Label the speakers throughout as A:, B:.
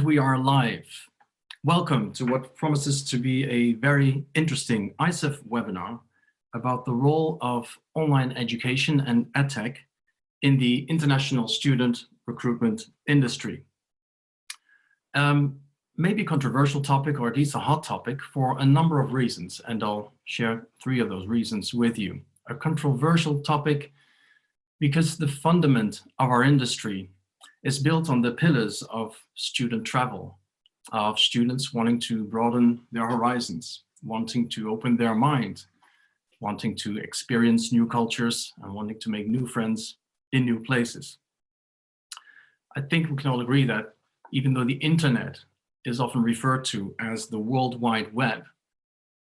A: we are live. Welcome to what promises to be a very interesting ICEF webinar about the role of online education and Edtech in the international student recruitment industry. Maybe a controversial topic, or at least a hot topic, for a number of reasons, and I'll share 3 of those reasons with you. A controversial topic because the fundament of our industry is built on the pillars of student travel, of students wanting to broaden their horizons, wanting to open their mind, wanting to experience new cultures, and wanting to make new friends in new places. I think we can all agree that even though the internet is often referred to as the World Wide Web,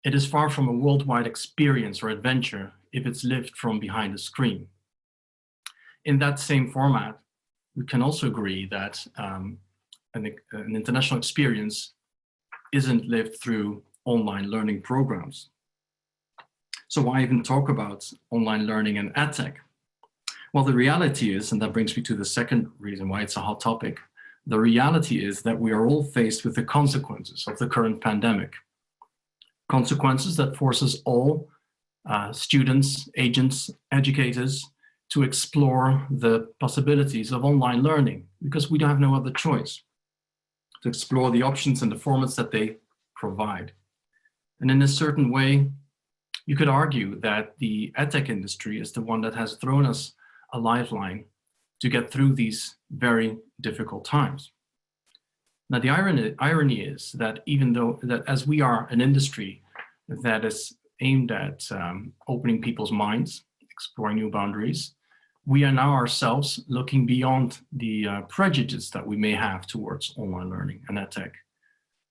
A: it is far from a worldwide experience or adventure if it's lived from behind a screen. In that same format, we can also agree that an international experience isn't lived through online learning programs. So why even talk about online learning and Edtech? Well, the reality is, and that brings me to the second reason why it's a hot topic, the reality is that we are all faced with the consequences of the current pandemic. Consequences that force us all, students, agents, educators, to explore the possibilities of online learning, because we don't have no other choice, to explore the options and the formats that they provide. And in a certain way, you could argue that the edtech industry is the one that has thrown us a lifeline to get through these very difficult times. Now, the irony is that even though that as we are an industry that is aimed at opening people's minds, exploring new boundaries, we are now ourselves looking beyond the prejudices that we may have towards online learning and edtech.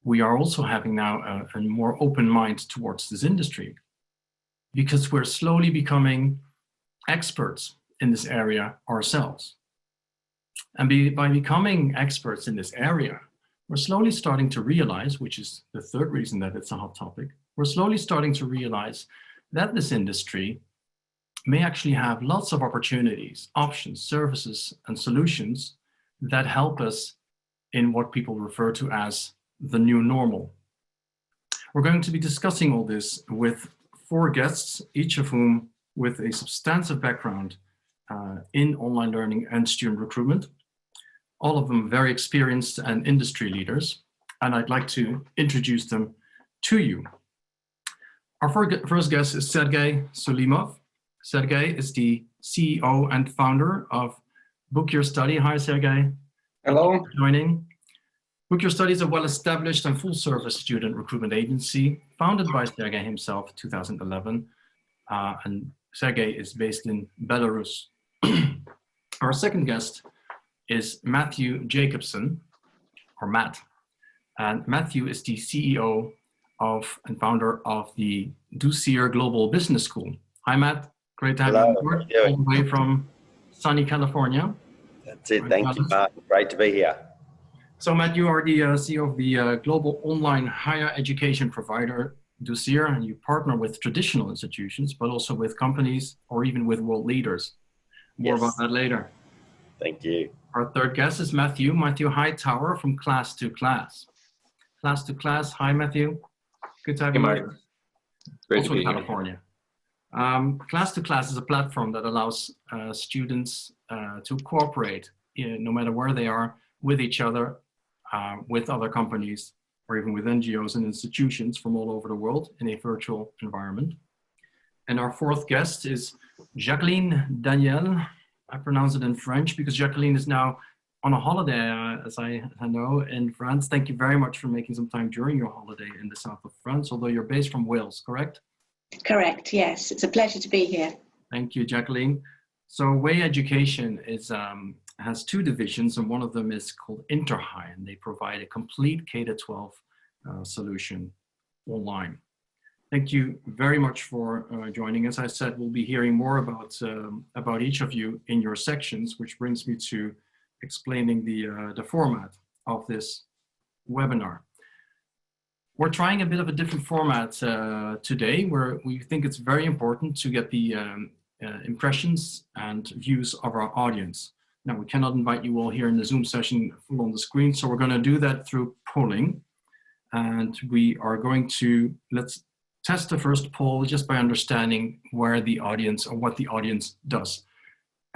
A: We are also having now a more open mind towards this industry, because we're slowly becoming experts in this area ourselves. And by becoming experts in this area, we're slowly starting to realize, which is the third reason that it's a hot topic, we're slowly starting to realize that this industry may actually have lots of opportunities, options, services, and solutions that help us in what people refer to as the new normal. We're going to be discussing all this with 4 guests, each of whom with a substantive background in online learning and student recruitment, all of them very experienced and industry leaders, and I'd like to introduce them to you. Our first guest is Sergey Sulimov. Sergey is the CEO and founder of BookYourStudy. Hi, Sergey.
B: Hello.
A: Thank you for joining. BookYourStudy is a well-established and full-service student recruitment agency founded by Sergey himself in 2011. And Sergey is based in Belarus. Our second guest is Mathew Jacobson, or Matt. And Mathew is the CEO of and founder of the Ducere Global Business School. Hi, Matt. Great to have you on board, all the way from sunny California.
B: That's it. Thank you, Mark. Great to be here.
A: So, Matt, you are the CEO of the global online higher education provider, Ducere, and you partner with traditional institutions, but also with companies or even with world leaders. More about that later.
B: Thank you.
A: Our third guest is Mathew Hightower from Class to Class. Class to Class. Hi, Mathew. Good to have you here.
C: Great
A: Also
C: to be
A: in California. Class to Class is a platform that allows students to cooperate, no matter where they are, with each other, with other companies, or even with NGOs and institutions from all over the world in a virtual environment. And our fourth guest is Jacqueline Daniell. I pronounce it in French because Jacqueline is now on a holiday, as I know, in France. Thank you very much for making some time during your holiday in the south of France, although you're based from Wales, correct?
D: Correct, yes. It's a pleasure to be here.
A: Thank you, Jacqueline. So WEY Education has 2 divisions, and one of them is called InterHigh, and they provide a complete K-12 solution online. Thank you very much for joining. As I said, we'll be hearing more about each of you in your sections, which brings me to explaining the format of this webinar. We're trying a bit of a different format today, where we think it's very important to get the impressions and views of our audience. Now, we cannot invite you all here in the Zoom session full on the screen, so we're going to do that through polling. And we are going to, let's test the first poll just by understanding where the audience or what the audience does.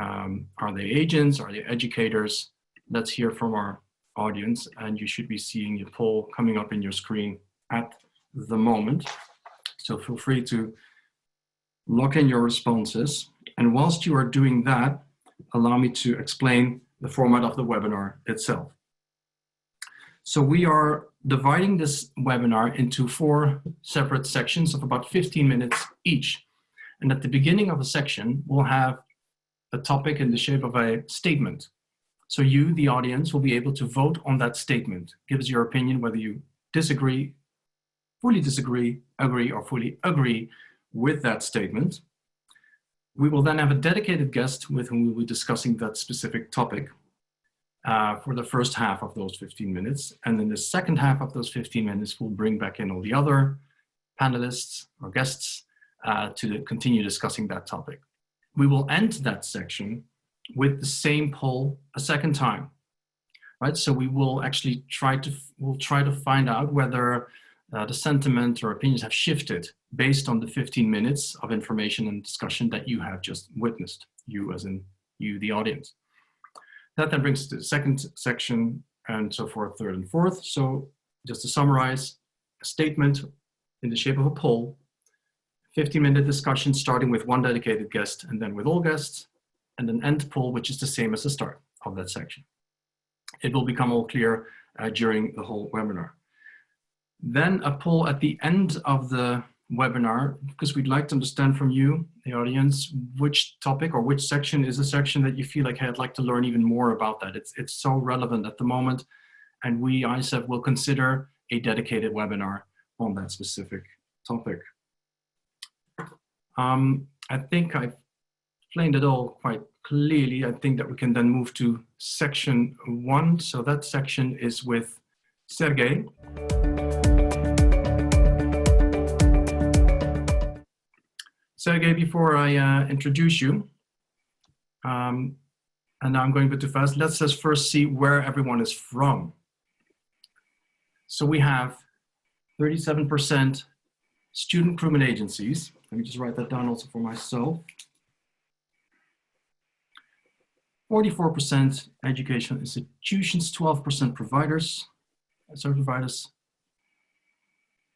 A: Are they agents? Are they educators? Let's hear from our audience, and you should be seeing your poll coming up in your screen at the moment. So feel free to lock in your responses. And whilst you are doing that, allow me to explain the format of the webinar itself. So we are dividing this webinar into 4 separate sections of about 15 minutes each. And at the beginning of a section, we'll have a topic in the shape of a statement. So you, the audience, will be able to vote on that statement. Give us your opinion whether you disagree, fully disagree, agree, or fully agree with that statement. We will then have a dedicated guest with whom we will be discussing that specific topic for the first half of those 15 minutes. And then the second half of those 15 minutes, we'll bring back in all the other panelists or guests to continue discussing that topic. We will end that section with the same poll a second time, right? So we will actually try to find out whether the sentiment or opinions have shifted based on the 15 minutes of information and discussion that you have just witnessed, you as in you, the audience. That then brings us to the second section and so forth, third and fourth. So just to summarize, a statement in the shape of a poll, 15-minute discussion starting with one dedicated guest and then with all guests, and an end poll, which is the same as the start of that section. It will become all clear during the whole webinar. Then a poll at the end of the webinar, because we'd like to understand from you, the audience, which topic or which section is a section that you feel like, hey, I'd like to learn even more about that. It's so relevant at the moment, and we, ICEF, will consider a dedicated webinar on that specific topic. I think I've explained it all quite clearly. I think that we can then move to section 1. So that section is with Sergey. Sergey, before I introduce you, and now I'm going a bit too fast, let's just first see where everyone is from. So we have 37% student recruitment agencies. Let me just write that down also for myself. 44% educational institutions, 12% providers, service providers,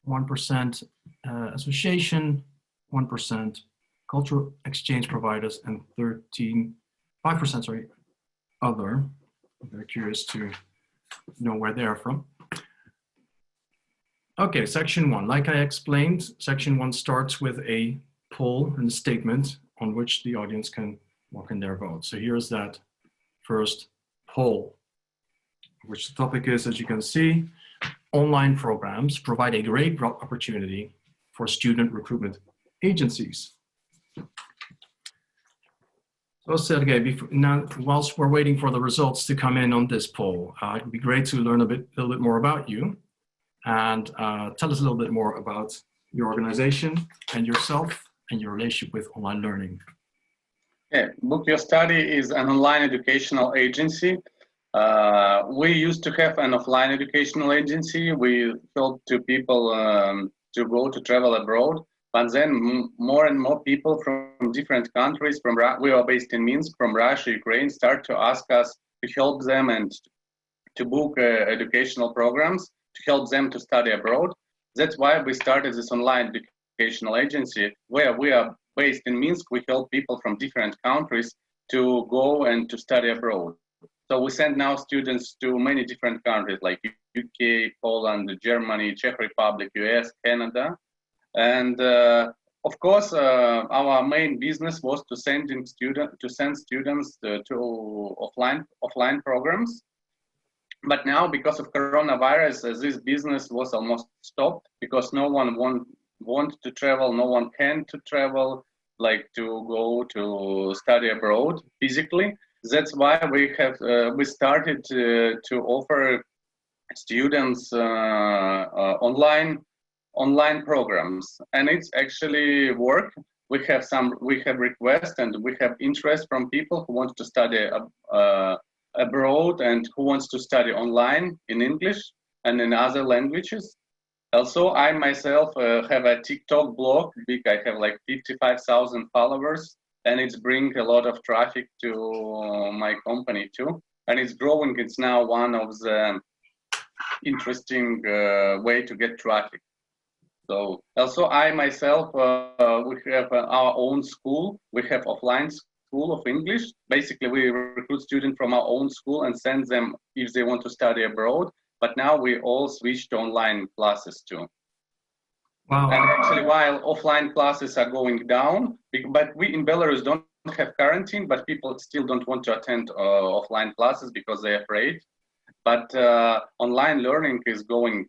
A: 1% association, 1% cultural exchange providers, and 5%, sorry, other. I'm very curious to know where they are from. Okay, section 1. Like I explained, section 1 starts with a poll and a statement on which the audience can walk in their vote. So here's that first poll, which the topic is, as you can see, online programs provide a great opportunity for student recruitment agencies. So Sergey, now whilst we're waiting for the results to come in on this poll, it'd be great to learn a little bit more about you and tell us a little bit more about your organization and yourself and your relationship with online learning.
C: Yeah, BookYourStudy is an online educational agency. We used to have an offline educational agency. We help to people to go to travel abroad, but then more and more people from different countries, we are based in Minsk, from Russia, Ukraine, start to ask us to help them and to book educational programs, to help them to study abroad. That's why we started this online educational agency, where we are based in Minsk. We help people from different countries to go and to study abroad. So we send now students to many different countries like UK, Poland, Germany, Czech Republic, US, Canada. And of course, our main business was to send students to offline programs. But now, because of coronavirus, this business was almost stopped because no one want to travel, no one can to travel, like to go to study abroad physically. That's why we started to offer students online programs, and it's actually work. we have requests and we have interest from people who want to study abroad and who wants to study online in English and in other languages. Also, I myself have a TikTok blog. I have like 55,000 followers, and it's bringing a lot of traffic to my company too. And it's growing. It's now one of the interesting way to get traffic. So also, I myself, we have our own school. We have offline school of English. Basically, we recruit students from our own school and send them if they want to study abroad. But now we all switched to online classes too.
A: Wow.
C: And actually, while offline classes are going down, but we in Belarus don't have quarantine, but people still don't want to attend offline classes because they're afraid. But online learning is growing.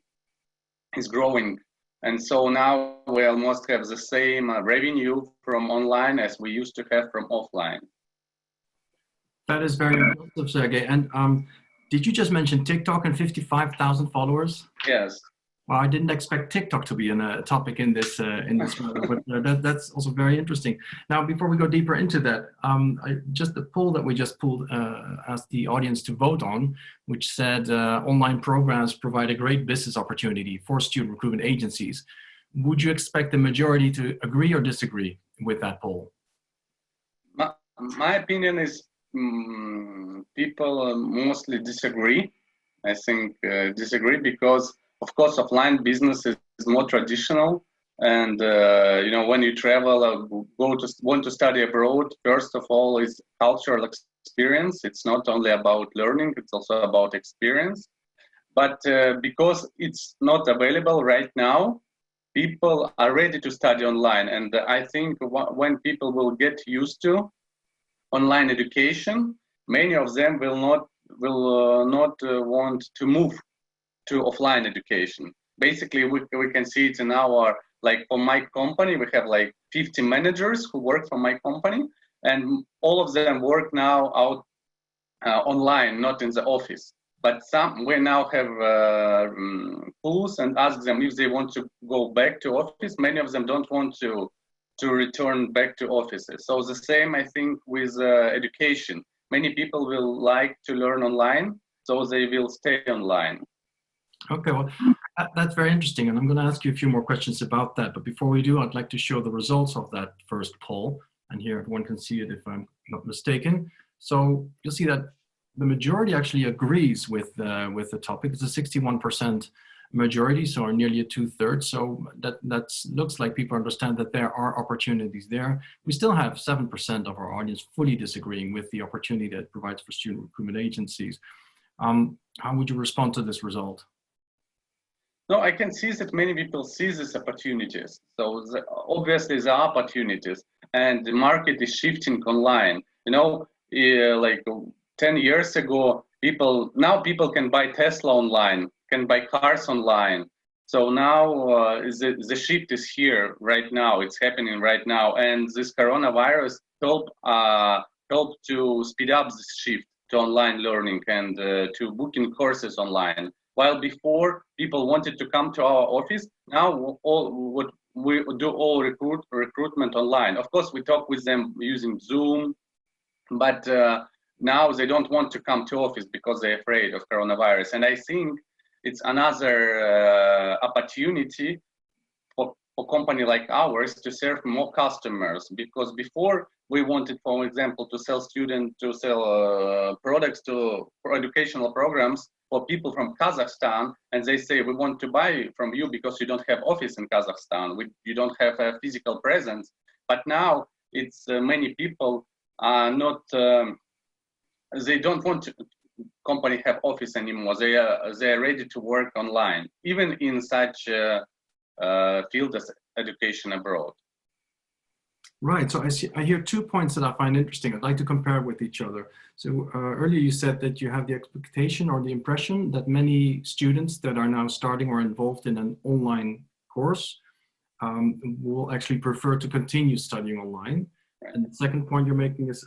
C: And so now we almost have the same revenue from online as we used to have from offline.
A: That is very impressive, Sergey. And did you just mention TikTok and 55,000 followers?
C: Yes.
A: Well, I didn't expect TikTok to be a topic in this matter, but that's also very interesting. Now, before we go deeper into that, just the poll that we just pulled asked the audience to vote on, which said online programs provide a great business opportunity for student recruitment agencies. Would you expect the majority to agree or disagree with that poll?
C: My opinion is people mostly disagree. I think disagree because, of course, offline business is more traditional, and you know, when you travel or want to study abroad, first of all, is cultural experience. It's not only about learning; it's also about experience. But because it's not available right now, people are ready to study online, and I think when people will get used to online education, many of them will not want to move to offline education. Basically, we can see it in our, like for my company, we have like 50 managers who work for my company, and all of them work now out online, not in the office. But some, we now have polls and ask them if they want to go back to office. Many of them don't want to return back to offices. So the same, I think, with education. Many people will like to learn online, so they will stay online.
A: Okay, well, that's very interesting, and I'm going to ask you a few more questions about that. But before we do, I'd like to show the results of that first poll, and here everyone can see it if I'm not mistaken. So you'll see that the majority actually agrees with the topic. It's a 61% majority, so nearly a 2/3. So that looks like people understand that there are opportunities there. We still have 7% of our audience fully disagreeing with the opportunity that it provides for student recruitment agencies. How would you respond to this result?
C: No, I can see that many people see these opportunities. So obviously there are opportunities, and the market is shifting online. You know, like 10 years ago, people can buy Tesla online, can buy cars online. So now the shift is here right now. It's happening right now, and this coronavirus helped to speed up this shift to online learning and to booking courses online. While before people wanted to come to our office, now we do all recruitment online. Of course, we talk with them using Zoom, but now they don't want to come to office because they're afraid of coronavirus. And I think it's another opportunity for a company like ours to serve more customers, because before we wanted, for example, to sell products for educational programs for people from Kazakhstan, and they say, we want to buy from you because you don't have office in Kazakhstan, you don't have a physical presence. But now it's many people are not, they don't want to company have office anymore. They are ready to work online, even in such field as education abroad.
A: Right, so I hear 2 points that I find interesting. I'd like to compare with each other. So earlier you said that you have the expectation or the impression that many students that are now starting or involved in an online course will actually prefer to continue studying online. Right. And the second point you're making is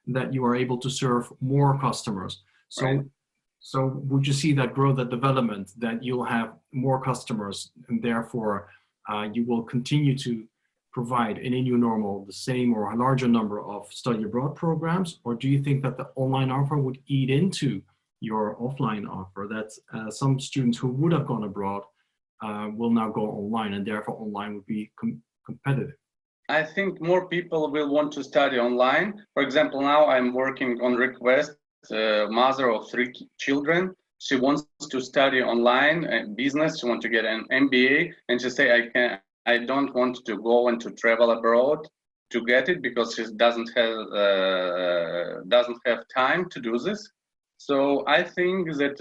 A: that you are able to serve more customers. So, right. So would you see that growth, that development, that you'll have more customers, and therefore you will continue to provide in a new normal the same or a larger number of study abroad programs, or do you think that the online offer would eat into your offline offer, that some students who would have gone abroad will now go online, and therefore online would be competitive?
C: I think more people will want to study online. For example, now I'm working on request, mother of 3 children. She wants to study online business. She wants to get an MBA, and she say, I don't want to go and to travel abroad to get it because she doesn't have time to do this. So I think that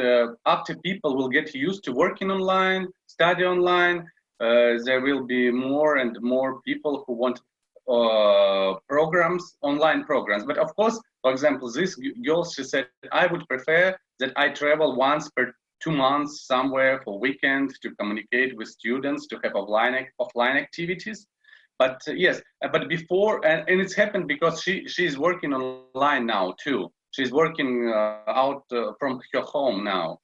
C: after people will get used to working online, study online, there will be more and more people who want programs, online programs. But of course, for example, this girl, she said, I would prefer that I travel once per 2 months somewhere for weekend to communicate with students, to have offline activities. But yes, but before, and it's happened because she's working online now too. She's working out from her home now.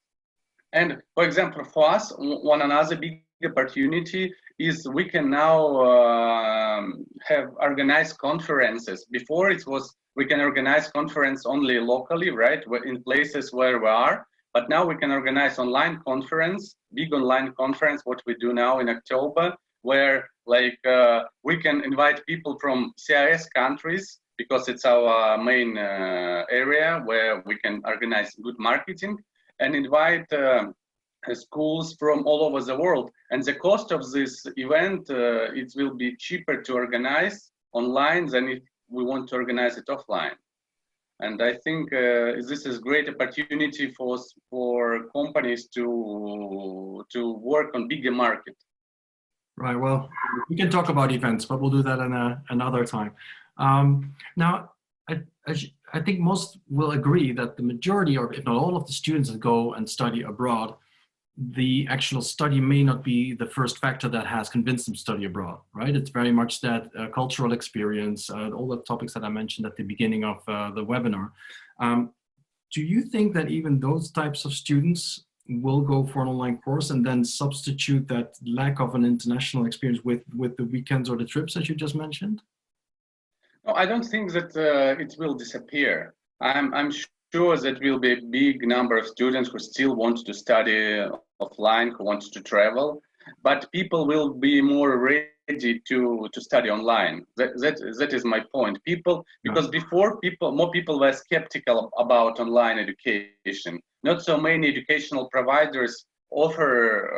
C: And for example, for us, another big opportunity is we can now have organized conferences. Before it was, we can organize conference only locally, right, in places where we are. But now we can organize online conference, big online conference, what we do now in October, where like we can invite people from CIS countries, because it's our main area where we can organize good marketing, and invite schools from all over the world. And the cost of this event, it will be cheaper to organize online than if we want to organize it offline. And I think this is a great opportunity for companies to work on bigger market.
A: Right. Well, we can talk about events, but we'll do that another time. Now, I think most will agree that the majority, or if not all of the students that go and study abroad, the actual study may not be the first factor that has convinced them to study abroad, right? It's very much that cultural experience, all the topics that I mentioned at the beginning of the webinar. Do you think that even those types of students will go for an online course and then substitute that lack of an international experience with the weekends or the trips that you just mentioned?
C: No, I don't think that it will disappear. I'm sure that will be a big number of students who still want to study offline, who want to travel, but people will be more ready to study online. That is my point. Because before more people were skeptical about online education. Not so many educational providers offered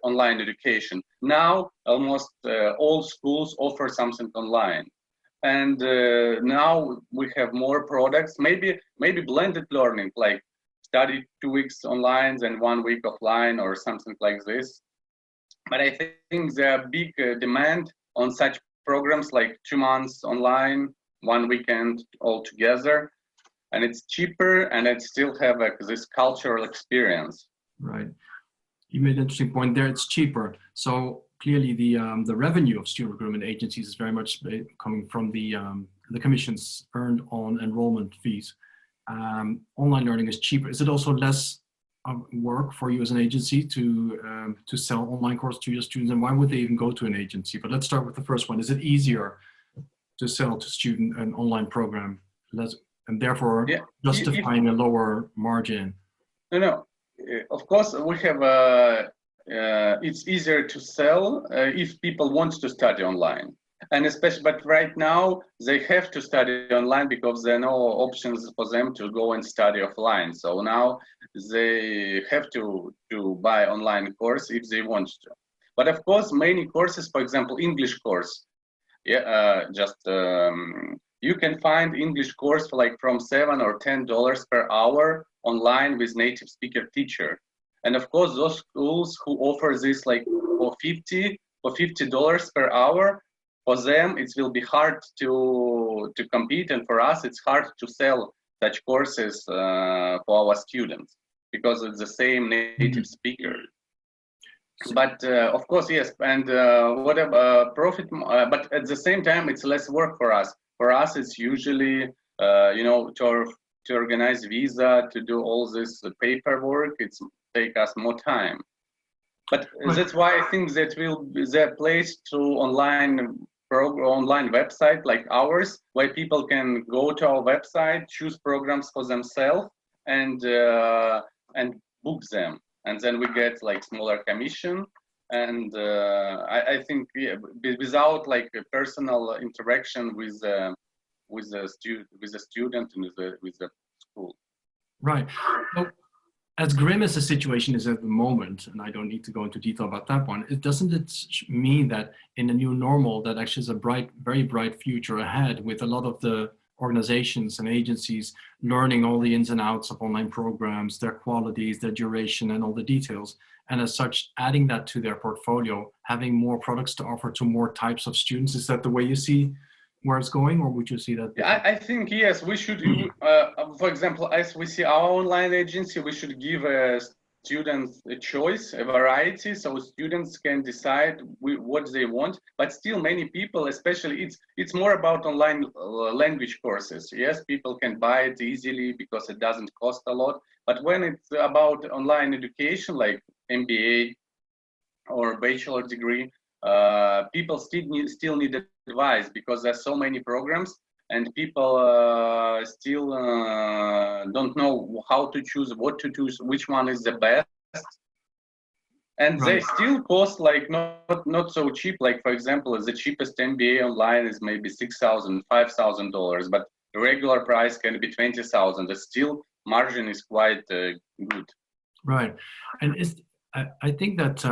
C: online education. Now almost all schools offer something online. And now we have more products, maybe blended learning, like study 2 weeks online and 1 week offline or something like this. But I think there are big demand on such programs like 2 months online, 1 weekend all together, and it's cheaper and it still have this cultural experience.
A: Right. You made an interesting point there. It's cheaper. So clearly the revenue of student recruitment agencies is very much coming from the commissions earned on enrollment fees. Online learning is cheaper. Is it also less work for you as an agency to sell online courses to your students, and why would they even go to an agency? But let's start with the first one. Is it easier to sell to student an online program, and therefore justifying a lower margin?
C: No. Of course, we have. It's easier to sell if people want to study online, and especially. But right now, they have to study online because there are no options for them to go and study offline. So now they have to buy online course if they want to. But of course, many courses, for example, English course, you can find English course for like from $7 or $10 per hour online with native speaker teacher. And of course, those schools who offer this like for $50 per hour, for them it will be hard to compete, and for us it's hard to sell such courses for our students because it's the same native speaker. But of course, yes, and whatever profit, but at the same time it's less work for us. For us, it's usually to organize visa, to do all this paperwork, it's take us more time. But that's why I think that will be the place to online website like ours, where people can go to our website, choose programs for themselves, and book them, and then we get like smaller commission. And I think without like a personal interaction with the student and with the school.
A: Right. Well, as grim as the situation is at the moment, and I don't need to go into detail about that one, doesn't it mean that in the new normal that actually is a very bright future ahead, with a lot of the organizations and agencies learning all the ins and outs of online programs, their qualities, their duration, and all the details, and as such adding that to their portfolio, having more products to offer to more types of students? Is that the way you see where it's going, or would you see that?
C: Yeah, I think yes, we should, for example, as we see our online agency, we should give students a choice, a variety, so students can decide what they want. But still many people, especially it's more about online language courses. Yes, people can buy it easily because it doesn't cost a lot. But when it's about online education, like MBA or bachelor degree, people still need advice, because there's so many programs and people still don't know how to choose, what to choose, which one is the best. And they still cost like not so cheap. Like for example, the cheapest MBA online is maybe $6,000, $5,000, but the regular price can be $20,000. The still margin is quite good.
A: Right, and I think that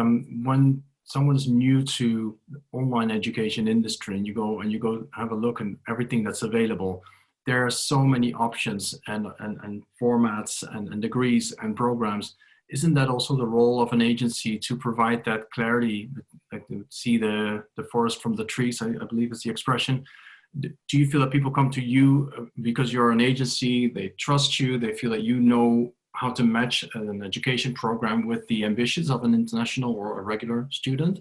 A: when someone is new to the online education industry and you go have a look at everything that's available, there are so many options and formats and degrees and programs. Isn't that also the role of an agency to provide that clarity, like to see the forest from the trees, I believe is the expression? Do you feel that people come to you because you're an agency, they trust you, they feel that you know how to match an education program with the ambitions of an international or a regular student?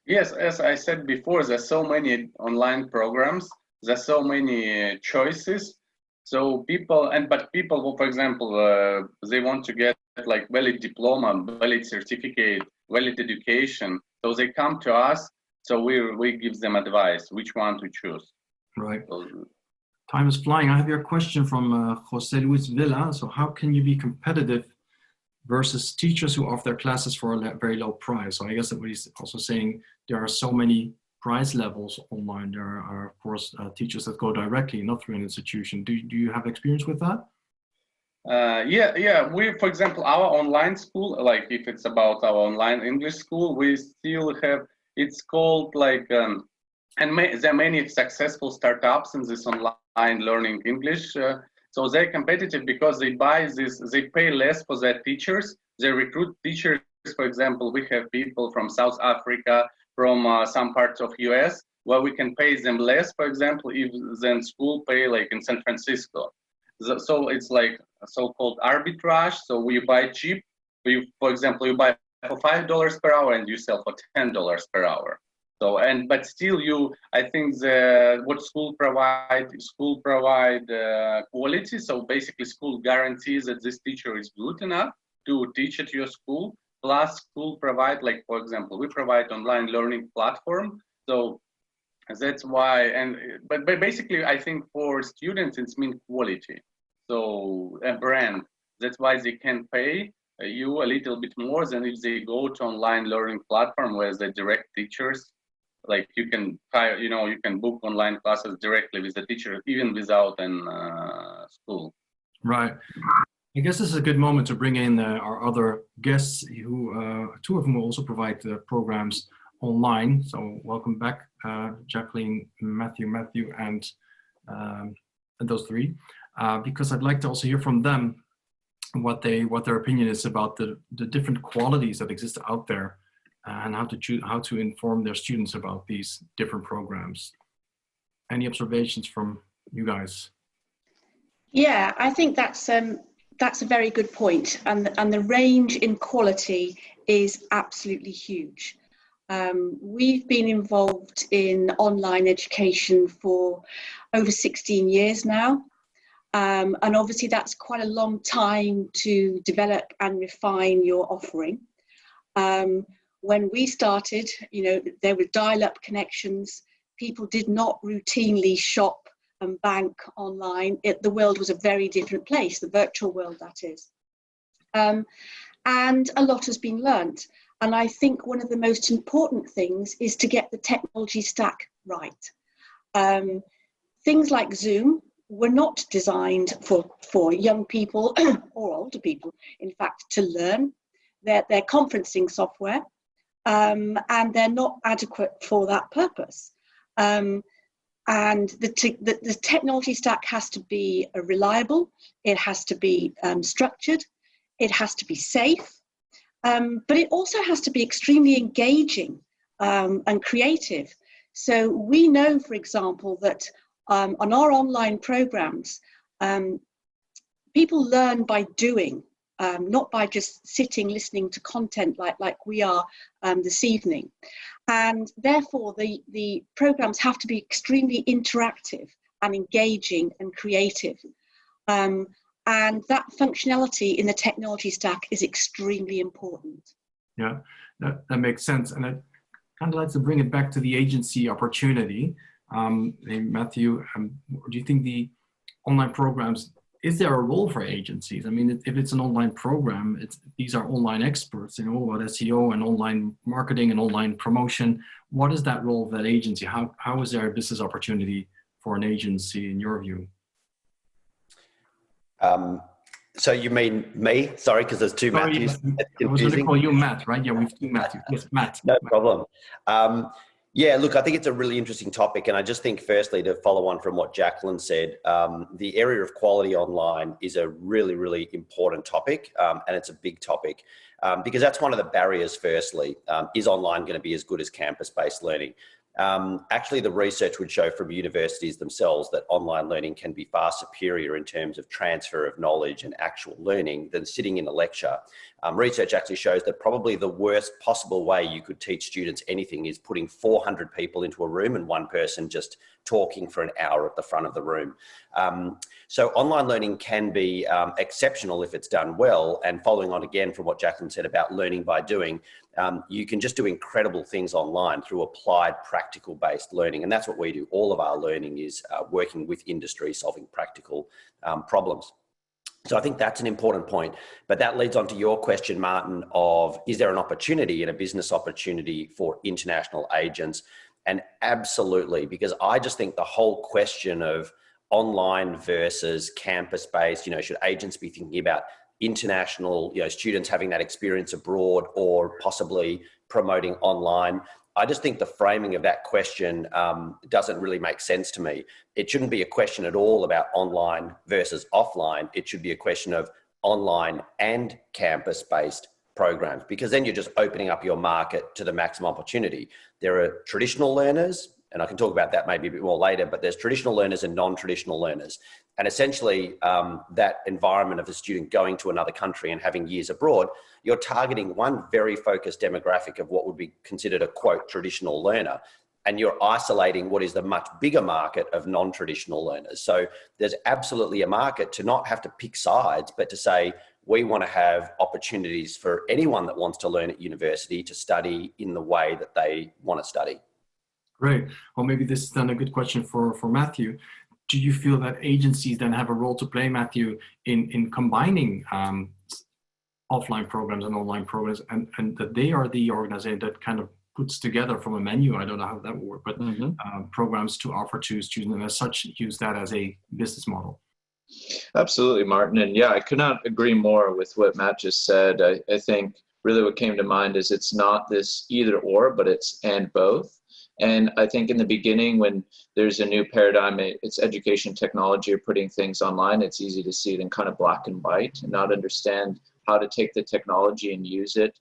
C: Yes, as I said before, there's so many online programs, there's so many choices. So people, who, for example, they want to get like valid diploma, valid certificate, valid education. So they come to us, so we give them advice, which one to choose.
A: Right. Time is flying. I have your question from Jose Luis Villa. So how can you be competitive versus teachers who offer their classes for a very low price? So I guess that what he's also saying, there are so many price levels online. There are, of course, teachers that go directly, not through an institution. Do you have experience with that?
C: Yeah. We, for example, our online school, like if it's about our online English school, we still have, it's called like, and there are many successful startups in this online learning English. So they're competitive because they pay less for their teachers. They recruit teachers. For example, we have people from South Africa, from some parts of US, where we can pay them less, for example, if then school pay like in San Francisco. So it's like a so-called arbitrage. So we buy cheap. For example, you buy for $5 per hour and you sell for $10 per hour. So, but still I think what school provide quality. So basically school guarantees that this teacher is good enough to teach at your school. Plus school provide, like, for example, we provide online learning platform. So that's why, but basically I think for students it's mean quality. So a brand, that's why they can pay you a little bit more than if they go to online learning platform where the direct teachers, like you can hire, you can book online classes directly with the teacher, even without an school.
A: Right. I guess this is a good moment to bring in our other guests, who two of them will also provide programs online. So welcome back, Jacqueline, Mathew, and those three, because I'd like to also hear from them what their opinion is about the different qualities that exist out there, and how to inform their students about these different programs. Any observations from you guys?
D: Yeah, I think that's a very good point, and the range in quality is absolutely huge. We've been involved in online education for over 16 years now, and obviously that's quite a long time to develop and refine your offering. When we started, there were dial-up connections. People did not routinely shop and bank online. The world was a very different place, the virtual world, that is. And a lot has been learnt. And I think one of the most important things is to get the technology stack right. Things like Zoom were not designed for young people or older people, in fact, to learn. They're conferencing software, and they're not adequate for that purpose. And the technology stack has to be reliable, it has to be structured, it has to be safe, but it also has to be extremely engaging and creative. So we know, for example, that on our online programs, people learn by doing, not by just sitting listening to content like we are this evening. And therefore, the programs have to be extremely interactive and engaging and creative. And that functionality in the technology stack is extremely important.
A: Yeah, that makes sense. And I'd kind of like to bring it back to the agency opportunity. Mathew, do you think the online programs, is there a role for agencies? I mean, if it's an online program, these are online experts, about SEO and online marketing and online promotion. What is that role of that agency? How is there a business opportunity for an agency in your view?
B: So you mean me? Sorry, because there's two Matthews.
A: I was going to call you Matt, right? Yeah, we've two Matthews. Yes, Matt.
B: No problem. Yeah, look, I think it's a really interesting topic. And I just think, firstly, to follow on from what Jacqueline said, the area of quality online is a really, really important topic. And it's a big topic because that's one of the barriers, firstly. Is online going to be as good as campus-based learning? Actually, the research would show from universities themselves that online learning can be far superior in terms of transfer of knowledge and actual learning than sitting in a lecture. Research actually shows that probably the worst possible way you could teach students anything is putting 400 people into a room and one person just talking for an hour at the front of the room. So online learning can be exceptional if it's done well. And following on again from what Jacqueline said about learning by doing, you can just do incredible things online through applied practical-based learning. And that's what we do. All of our learning is working with industry, solving practical problems. So I think that's an important point. But that leads on to your question, Martin, of is there an opportunity and a business opportunity for international agents? And absolutely, because I just think the whole question of online versus campus-based, should agents be thinking about international, students having that experience abroad or possibly promoting online? I just think the framing of that question doesn't really make sense to me. It shouldn't be a question at all about online versus offline. It should be a question of online and campus-based programs, because then you're just opening up your market to the maximum opportunity. There are traditional learners, and I can talk about that maybe a bit more later, but there's traditional learners and non-traditional learners. And essentially that environment of a student going to another country and having years abroad, you're targeting one very focused demographic of what would be considered a quote traditional learner. And you're isolating what is the much bigger market of non-traditional learners. So there's absolutely a market to not have to pick sides, but to say, we want to have opportunities for anyone that wants to learn at university to study in the way that they want to study.
A: Great. Well, maybe this is then a good question for Mathew. Do you feel that agencies then have a role to play, Mathew, in combining offline programs and online programs, and that they are the organization that kind of puts together from a menu, I don't know how that would work, but programs to offer to students, and as such use that as a business model?
E: Absolutely, Martin. And yeah, I could not agree more with what Matt just said. I think really what came to mind is it's not this either or, but it's and both. And I think in the beginning, when there's a new paradigm, it's education technology or putting things online, it's easy to see it in kind of black and white and not understand how to take the technology and use it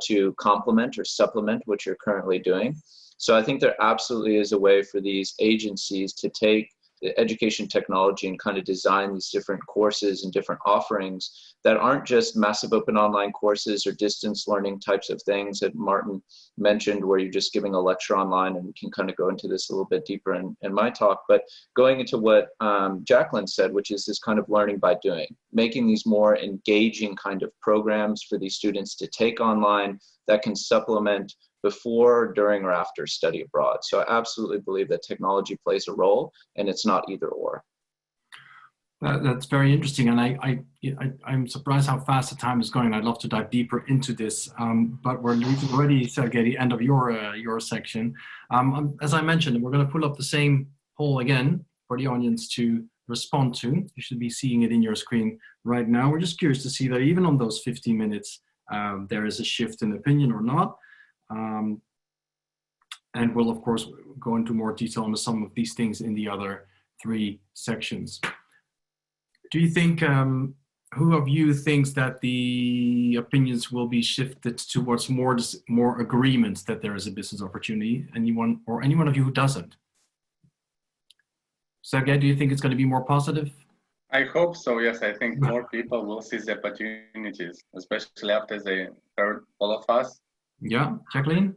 E: to complement or supplement what you're currently doing. So I think there absolutely is a way for these agencies to take education technology and kind of design these different courses and different offerings that aren't just massive open online courses or distance learning types of things that Martin mentioned, where you're just giving a lecture online, and we can kind of go into this a little bit deeper in my talk, but going into what Jacqueline said, which is this kind of learning by doing, making these more engaging kind of programs for these students to take online that can supplement before, during, or after study abroad. So I absolutely believe that technology plays a role, and it's not either or.
A: That's very interesting, and I'm surprised how fast the time is going. I'd love to dive deeper into this, but we're already, Sergey, the end of your section. As I mentioned, we're going to pull up the same poll again for the audience to respond to. You should be seeing it in your screen right now. We're just curious to see that even on those 15 minutes, there is a shift in opinion or not. And we'll, of course, go into more detail on some of these things in the other 3 sections. Do you think, who of you thinks that the opinions will be shifted towards more agreements that there is a business opportunity? Anyone, or any one of you who doesn't? Sergey, do you think it's going to be more positive?
C: I hope so, yes. I think more people will seize the opportunities, especially after they heard all of us.
A: Yeah, Jacqueline?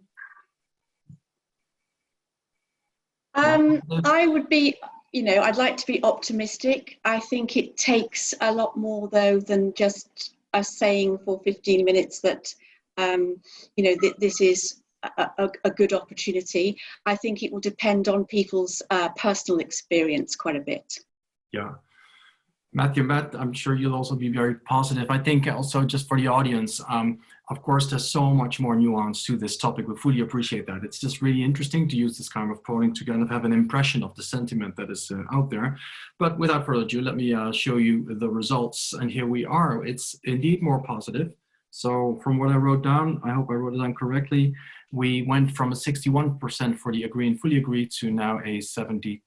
D: I would be, I'd like to be optimistic. I think it takes a lot more, though, than just us saying for 15 minutes that, this is a good opportunity. I think it will depend on people's personal experience quite a bit.
A: Yeah. Mathew, Matt, I'm sure you'll also be very positive. I think also just for the audience, of course, there's so much more nuance to this topic. We fully appreciate that. It's just really interesting to use this kind of polling to kind of have an impression of the sentiment that is out there. But without further ado, let me show you the results. And here we are. It's indeed more positive. So from what I wrote down, I hope I wrote it down correctly, we went from a 61% for the agree and fully agree to now a 72%.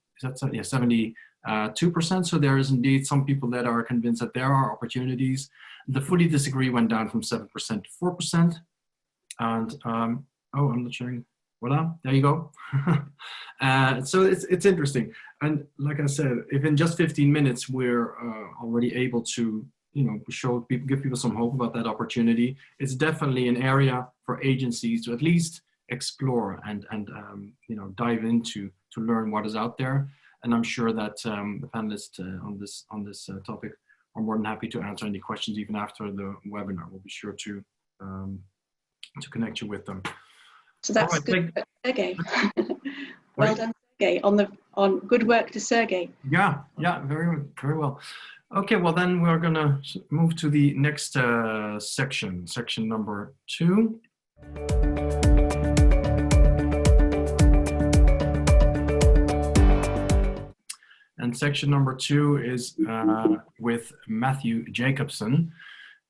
A: So there is indeed some people that are convinced that there are opportunities. The fully disagree went down from 7% to 4%. And I'm not sharing. Voila, there you go. So it's interesting. And like I said, if in just 15 minutes we're already able to show people, give people some hope about that opportunity, it's definitely an area for agencies to at least explore and dive into to learn what is out there. And I'm sure that the panelists on this topic are more than happy to answer any questions even after the webinar. We'll be sure to connect you with them.
D: So that's right, good, Sergey. Well done, Sergey. On good work to Sergey.
A: Yeah, very well. Okay, well then we're gonna move to the next section number 2. And section number 2 is with Mathew Jacobson.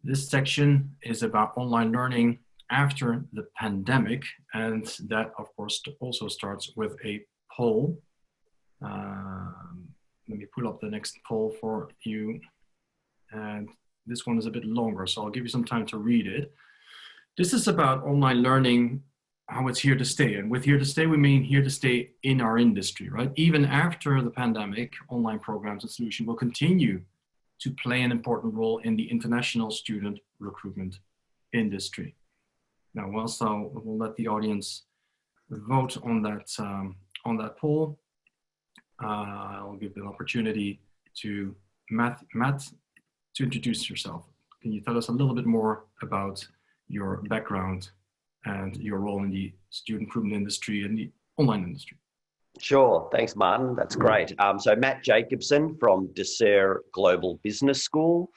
A: This section is about online learning after the pandemic. And that, of course, also starts with a poll. Let me pull up the next poll for you. And this one is a bit longer, so I'll give you some time to read it. This is about online learning, how it's here to stay. And with here to stay, we mean here to stay in our industry, right? Even after the pandemic, online programs and solutions will continue to play an important role in the international student recruitment industry. Now, whilst we'll let the audience vote on that poll, I'll give the opportunity to Matt to introduce yourself. Can you tell us a little bit more about your background and your role in the student recruitment industry and the online industry?
B: Sure, thanks Martin, that's great. So Matt Jacobson from Ducere Global Business School.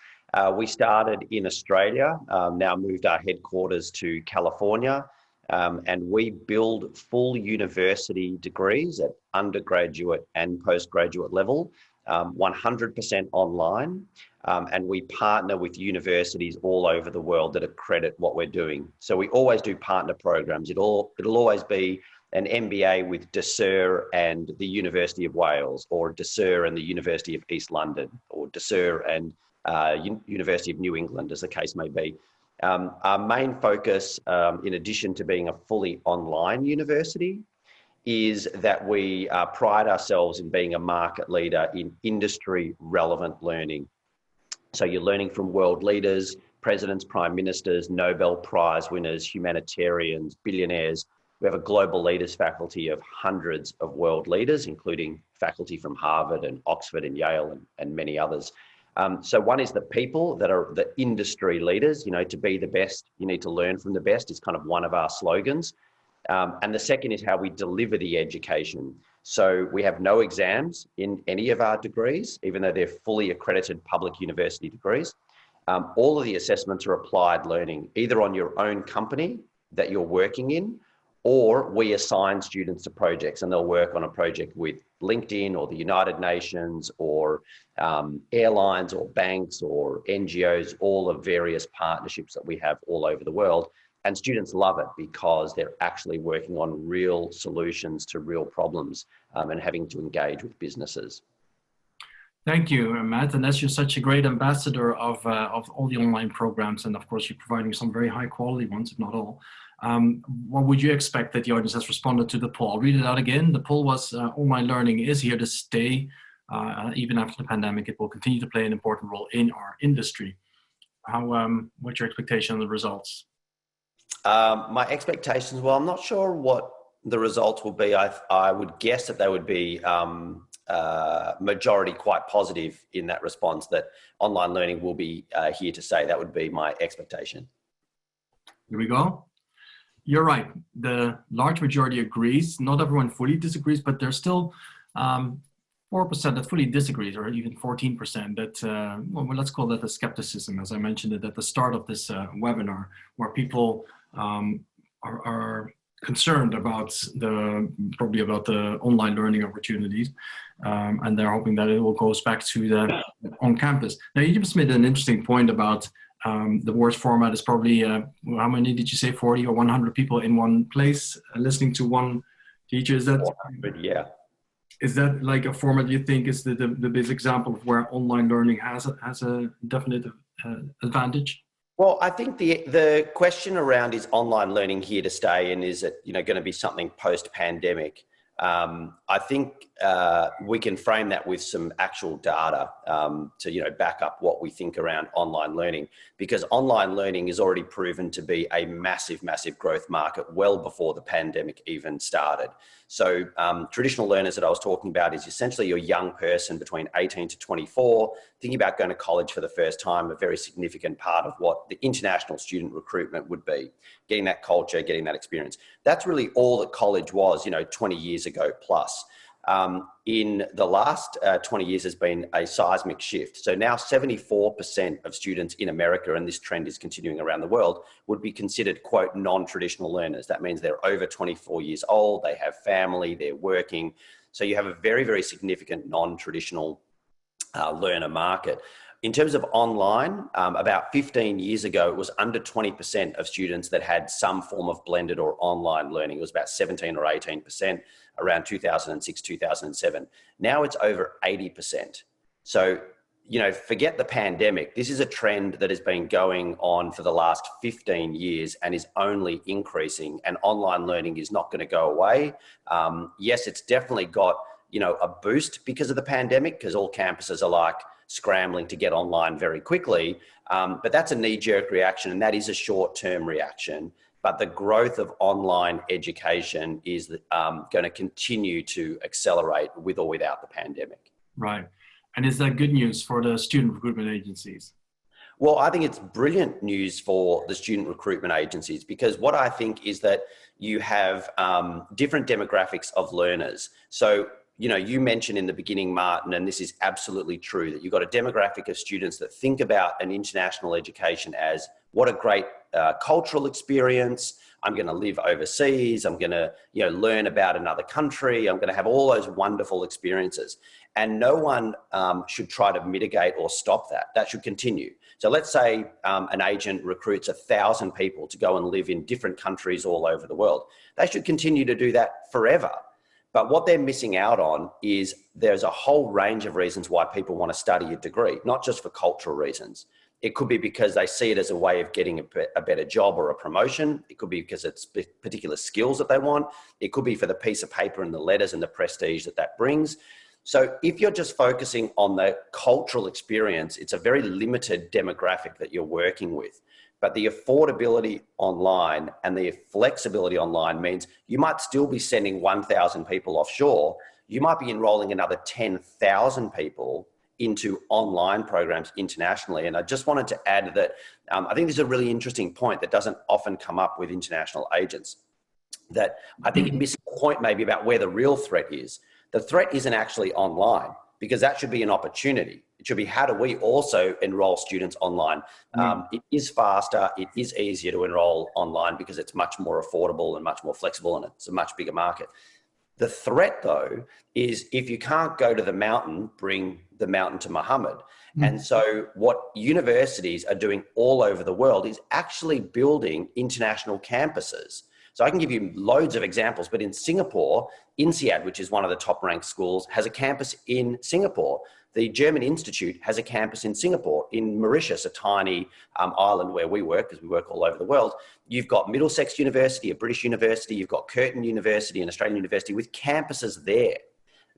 B: We started in Australia, now moved our headquarters to California, and we build full university degrees at undergraduate and postgraduate level, 100% online. And we partner with universities all over the world that accredit what we're doing. So we always do partner programs. It'll always be an MBA with Ducere and the University of Wales, or Ducere and the University of East London, or Ducere and University of New England, as the case may be. Our main focus, in addition to being a fully online university, is that we pride ourselves in being a market leader in industry relevant learning. So you're learning from world leaders, presidents, prime ministers, Nobel Prize winners, humanitarians, billionaires. We have a global leaders faculty of hundreds of world leaders, including faculty from Harvard and Oxford and Yale and many others. So one is the people that are the industry leaders. You know, to be the best, you need to learn from the best is kind of one of our slogans. And the second is how we deliver the education. So we have no exams in any of our degrees, even though they're fully accredited public university degrees. All of the assessments are applied learning, either on your own company that you're working in, or we assign students to projects and they'll work on a project with LinkedIn or the United Nations or airlines or banks or NGOs, all of various partnerships that we have all over the world. And students love it because they're actually working on real solutions to real problems and having to engage with businesses.
A: Thank you, Matt. And as you're such a great ambassador of all the online programs, and of course you're providing some very high quality ones, if not all, what would you expect that the audience has responded to the poll? I'll read it out again. The poll was online learning is here to stay. Even after the pandemic, it will continue to play an important role in our industry. What's your expectation of the results?
B: My expectations, well, I'm not sure what the results will be. I would guess that they would be majority quite positive in that response, that online learning will be here to stay. That would be my expectation.
A: Here we go. You're right. The large majority agrees. Not everyone fully disagrees, but there's still 4% that fully disagrees, or even 14% that, well, let's call that the skepticism, as I mentioned it at the start of this webinar, where people are concerned about probably about the online learning opportunities, and they're hoping that it will go back to the on campus. Now, you just made an interesting point about the worst format is probably, how many did you say, 40 or 100 people in one place listening to one teacher? Is that,
B: 400, yeah.
A: Is that like a format you think is the best example of where online learning has a definite advantage?
B: Well, I think the question around is online learning here to stay, and is it going to be something post-pandemic? I think we can frame that with some actual data to back up what we think around online learning, because online learning is already proven to be a massive growth market well before the pandemic even started. So traditional learners that I was talking about is essentially your young person between 18 to 24 thinking about going to college for the first time, a very significant part of what the international student recruitment would be, getting that culture, getting that experience. That's really all that college was 20 years ago plus. In the last 20 years has been a seismic shift. So now 74% of students in America, and this trend is continuing around the world, would be considered, quote, non-traditional learners. That means they're over 24 years old, they have family, they're working. So you have a very significant non-traditional learner market. In terms of online, about 15 years ago, it was under 20% of students that had some form of blended or online learning. It was about 17 or 18% around 2006, 2007. Now it's over 80%. So, forget the pandemic. This is a trend that has been going on for the last 15 years and is only increasing, and online learning is not going to go away. Yes, it's definitely got, a boost because of the pandemic, because all campuses are like scrambling to get online very quickly. But that's a knee-jerk reaction, and that is a short-term reaction. But the growth of online education is going to continue to accelerate with or without the pandemic.
A: Right. And is that good news for the student recruitment agencies?
B: Well, I think it's brilliant news for the student recruitment agencies, because what I think is that you have different demographics of learners. So, you mentioned in the beginning, Martin, and this is absolutely true, that you've got a demographic of students that think about an international education as what a great cultural experience. I'm going to live overseas. I'm going to, learn about another country. I'm going to have all those wonderful experiences. And no one should try to mitigate or stop that. That should continue. So let's say an agent recruits 1,000 people to go and live in different countries all over the world. They should continue to do that forever. But what they're missing out on is there's a whole range of reasons why people want to study a degree, not just for cultural reasons. It could be because they see it as a way of getting a better job or a promotion. It could be because it's particular skills that they want. It could be for the piece of paper and the letters and the prestige that that brings. So if you're just focusing on the cultural experience, it's a very limited demographic that you're working with. But the affordability online and the flexibility online means you might still be sending 1,000 people offshore. You might be enrolling another 10,000 people into online programs internationally. And I just wanted to add that I think this is a really interesting point that doesn't often come up with international agents, that I think it misses the point maybe about where the real threat is. The threat isn't actually online, because that should be an opportunity. It should be, how do we also enroll students online? It is faster, it is easier to enroll online because it's much more affordable and much more flexible, and it's a much bigger market. The threat, though, is if you can't go to the mountain, bring the mountain to Muhammad. And so what universities are doing all over the world is actually building international campuses. So I can give you loads of examples, but in Singapore, INSEAD, which is one of the top ranked schools, has a campus in Singapore. The German Institute has a campus in Singapore. In Mauritius, a tiny island where we work, because we work all over the world, you've got Middlesex University, a British university, you've got Curtin University, an Australian university, with campuses there.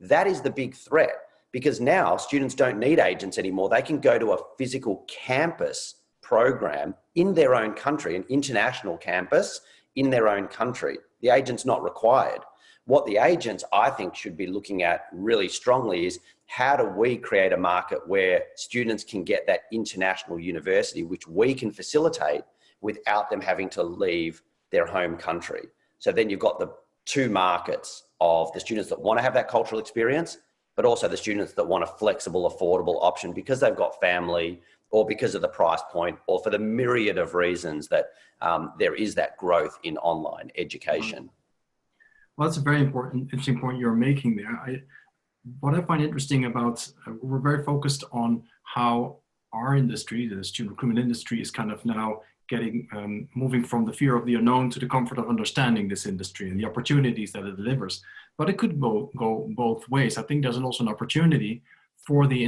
B: That is the big threat, because now students don't need agents anymore. They can go to a physical campus program in their own country, an international campus in their own country. The agent's not required. What the agents, I think, should be looking at really strongly is, how do we create a market where students can get that international university, which we can facilitate without them having to leave their home country? So then you've got the two markets of the students that want to have that cultural experience, but also the students that want a flexible, affordable option because they've got family, or because of the price point, or for the myriad of reasons that there is that growth in online education.
A: Well, that's a very interesting point you're making there. What I find interesting about, we're very focused on how our industry, the student recruitment industry, is kind of now getting, moving from the fear of the unknown to the comfort of understanding this industry and the opportunities that it delivers. But it could go both ways. I think there's also an opportunity for the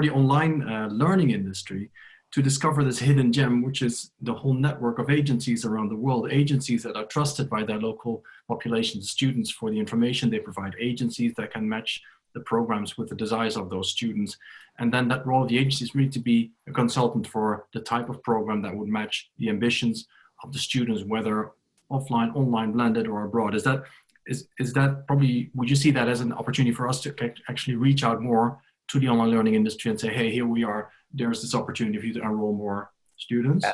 A: online learning industry to discover this hidden gem, which is the whole network of agencies around the world, agencies that are trusted by their local population, students, for the information they provide, agencies that can match the programs with the desires of those students. And then that role of the agencies really to be a consultant for the type of program that would match the ambitions of the students, whether offline, online, blended, or abroad. Is that probably, would you see that as an opportunity for us to actually reach out more to the online learning industry and say, hey, here we are, there's this opportunity for you to enroll more students?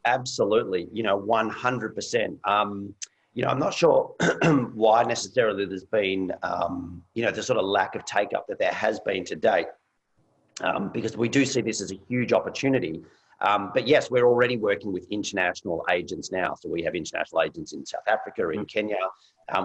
B: Absolutely, 100%. I'm not sure why necessarily there's been, the sort of lack of take up that there has been to date, because we do see this as a huge opportunity. But yes, we're already working with international agents now. So we have international agents in South Africa, in Kenya.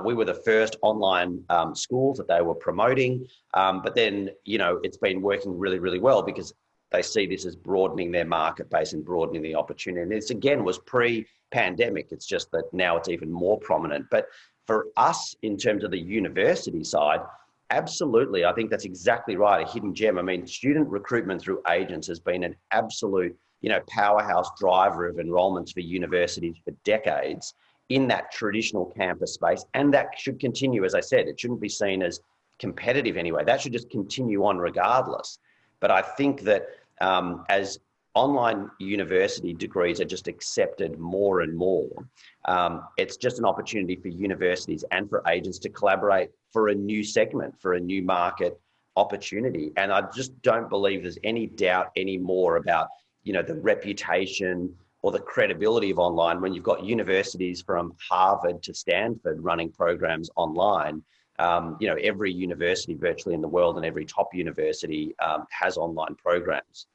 B: We were the first online schools that they were promoting. But then, it's been working really, really well because they see this as broadening their market base and broadening the opportunity. And this, again, was pre-pandemic. It's just that now it's even more prominent. But for us, in terms of the university side, absolutely, I think that's exactly right, a hidden gem. I mean, student recruitment through agents has been an absolute, powerhouse driver of enrollments for universities for decades in that traditional campus space. And that should continue, as I said. It shouldn't be seen as competitive anyway. That should just continue on regardless. But I think that as online university degrees are just accepted more and more, it's just an opportunity for universities and for agents to collaborate for a new segment, for a new market opportunity. And I just don't believe there's any doubt anymore about, the reputation or the credibility of online when you've got universities from Harvard to Stanford running programs online. Every university virtually in the world and every top university has online programs.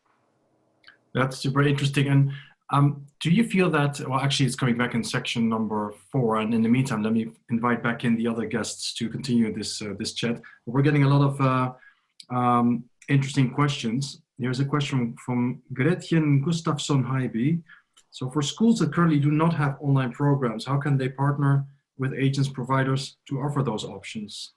A: That's super interesting. And do you feel that, well, actually it's coming back in section number 4. And in the meantime, let me invite back in the other guests to continue this chat. We're getting a lot of interesting questions. Here's a question from Gretchen Gustafsson-Heiby. So for schools that currently do not have online programs, how can they partner with agents providers to offer those options?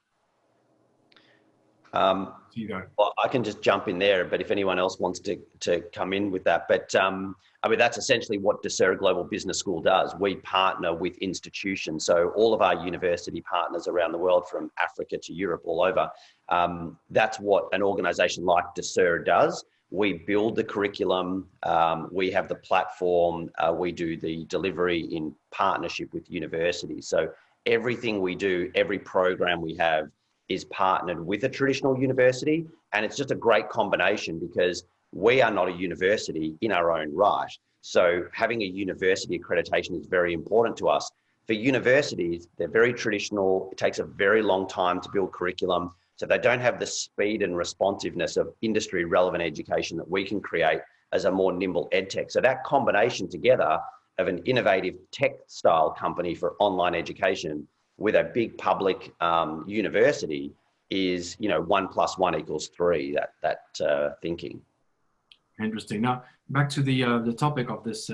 A: see that.
B: Well, I can just jump in there, but if anyone else wants to come in with that. But I mean, that's essentially what Ducere Global Business School does. We partner with institutions. So all of our university partners around the world, from Africa to Europe, all over, that's what an organization like Ducere does. We build the curriculum, we have the platform, we do the delivery in partnership with universities. So everything we do, every program we have is partnered with a traditional university. And it's just a great combination because we are not a university in our own right. So having a university accreditation is very important to us. For universities, they're very traditional. It takes a very long time to build curriculum. So they don't have the speed and responsiveness of industry relevant education that we can create as a more nimble edtech. So that combination together of an innovative tech style company for online education with a big public university is, 1 + 1 = 3, that thinking.
A: Interesting. Now back to the topic of this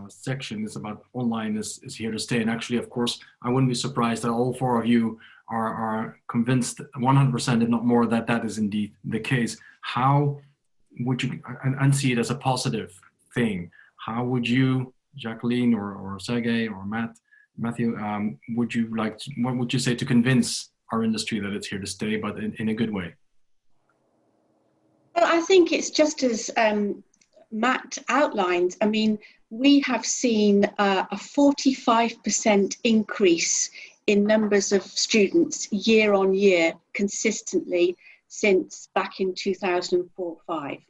A: section is about online is here to stay. And actually, of course, I wouldn't be surprised that all 4 of you are convinced 100%, if not more, that that is indeed the case. How would you, and see it as a positive thing, how would you, Jacqueline or Sergey or Mathew, what would you say to convince our industry that it's here to stay, but in a good way?
D: Well, I think it's just as Matt outlined. I mean, we have seen a 45% increase in numbers of students year on year consistently since back in 2004-05.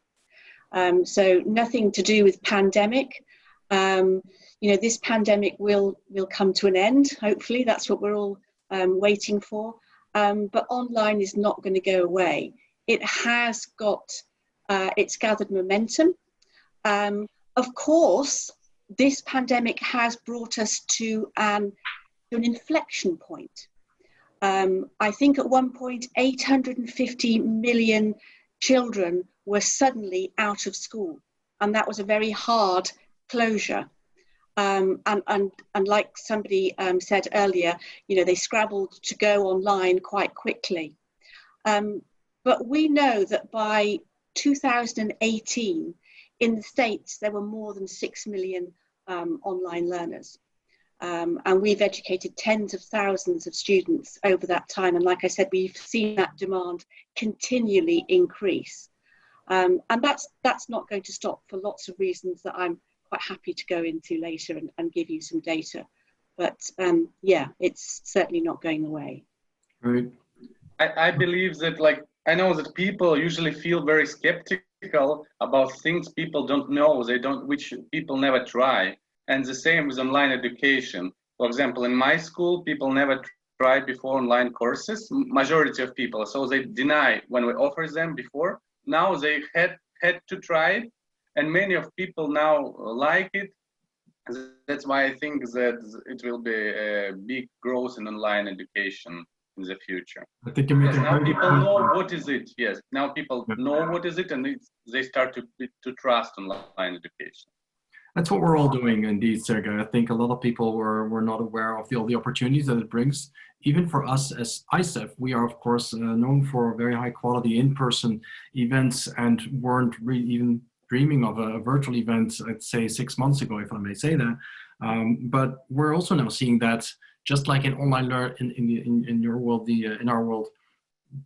D: So nothing to do with pandemic. This pandemic will come to an end. Hopefully, that's what we're all waiting for. But online is not going to go away. It has got, it's gathered momentum. Of course, this pandemic has brought us to an inflection point. I think at one point, 850 million children were suddenly out of school. And that was a very hard closure. And like somebody said earlier, they scrabbled to go online quite quickly. But we know that by 2018, in the States, there were more than 6 million online learners. And we've educated tens of thousands of students over that time. And like I said, we've seen that demand continually increase. And that's not going to stop for lots of reasons that I'm quite happy to go into later and give you some data. But yeah, it's certainly not going away.
A: Right.
C: I believe that, I know that people usually feel very skeptical about things people don't know, which people never try. And the same with online education. For example, in my school, people never tried before online courses, majority of people. So they deny when we offer them before. Now they had to try it. And many of people now like it. That's why I think that it will be a big growth in online education in the future.
A: I think now
C: people know what is it. Yes, now people know what is it, and they start to trust online education.
A: That's what we're all doing, indeed, Sergey. I think a lot of people were not aware of all the opportunities that it brings. Even for us as ICEF, we are, of course, known for very high quality in-person events and weren't really even dreaming of a virtual event, I'd say 6 months ago, if I may say that. But we're also now seeing that, just like in online in your world, in our world,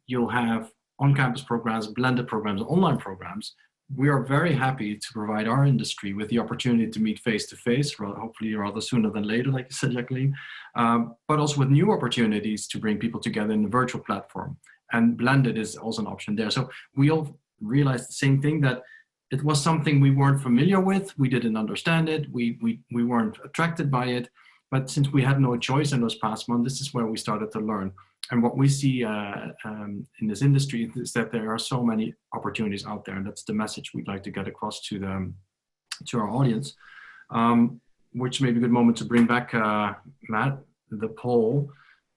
A: you'll have on-campus programs, blended programs, online programs. We are very happy to provide our industry with the opportunity to meet face-to-face, hopefully rather sooner than later, like you said, Jacqueline, but also with new opportunities to bring people together in a virtual platform. And blended is also an option there. So we all realized the same thing, that it was something we weren't familiar with. We didn't understand it. We weren't attracted by it. But since we had no choice in those past months, this is where we started to learn. And what we see in this industry is that there are so many opportunities out there, and that's the message we'd like to get across to our audience. Which may be a good moment to bring back, Matt, the poll.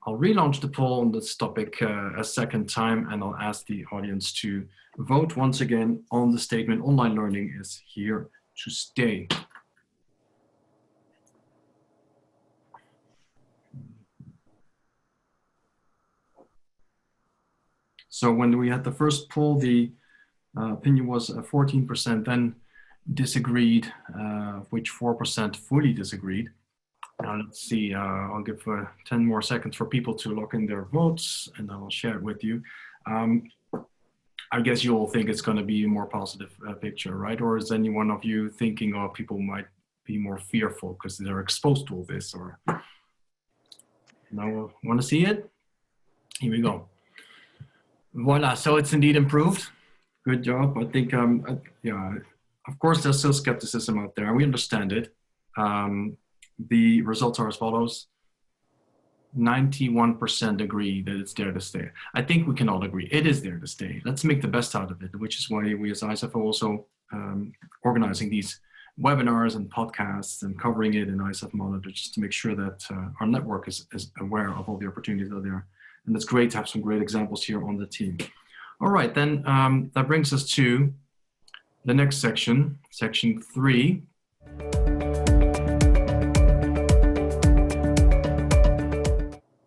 A: I'll relaunch the poll on this topic a second time, and I'll ask the audience to vote once again on the statement, online learning is here to stay. So when we had the first poll, the opinion was 14% then disagreed, which 4% fully disagreed. Now let's see, I'll give 10 more seconds for people to lock in their votes, and I'll share it with you. I guess you all think it's going to be a more positive picture, right? Or is any one of you thinking, oh, people might be more fearful because they're exposed to all this? Or no, want to see it? Here we go. Voila, so it's indeed improved. Good job. I think, yeah, of course, there's still skepticism out there, and we understand it. The results are as follows. 91% agree that it's there to stay. I think we can all agree it is there to stay. Let's make the best out of it, which is why we as ICEF are also organizing these webinars and podcasts and covering it in ICEF Monitor, just to make sure that our network is aware of all the opportunities that are there. And it's great to have some great examples here on the team. All right, then that brings us to the next section, section 3.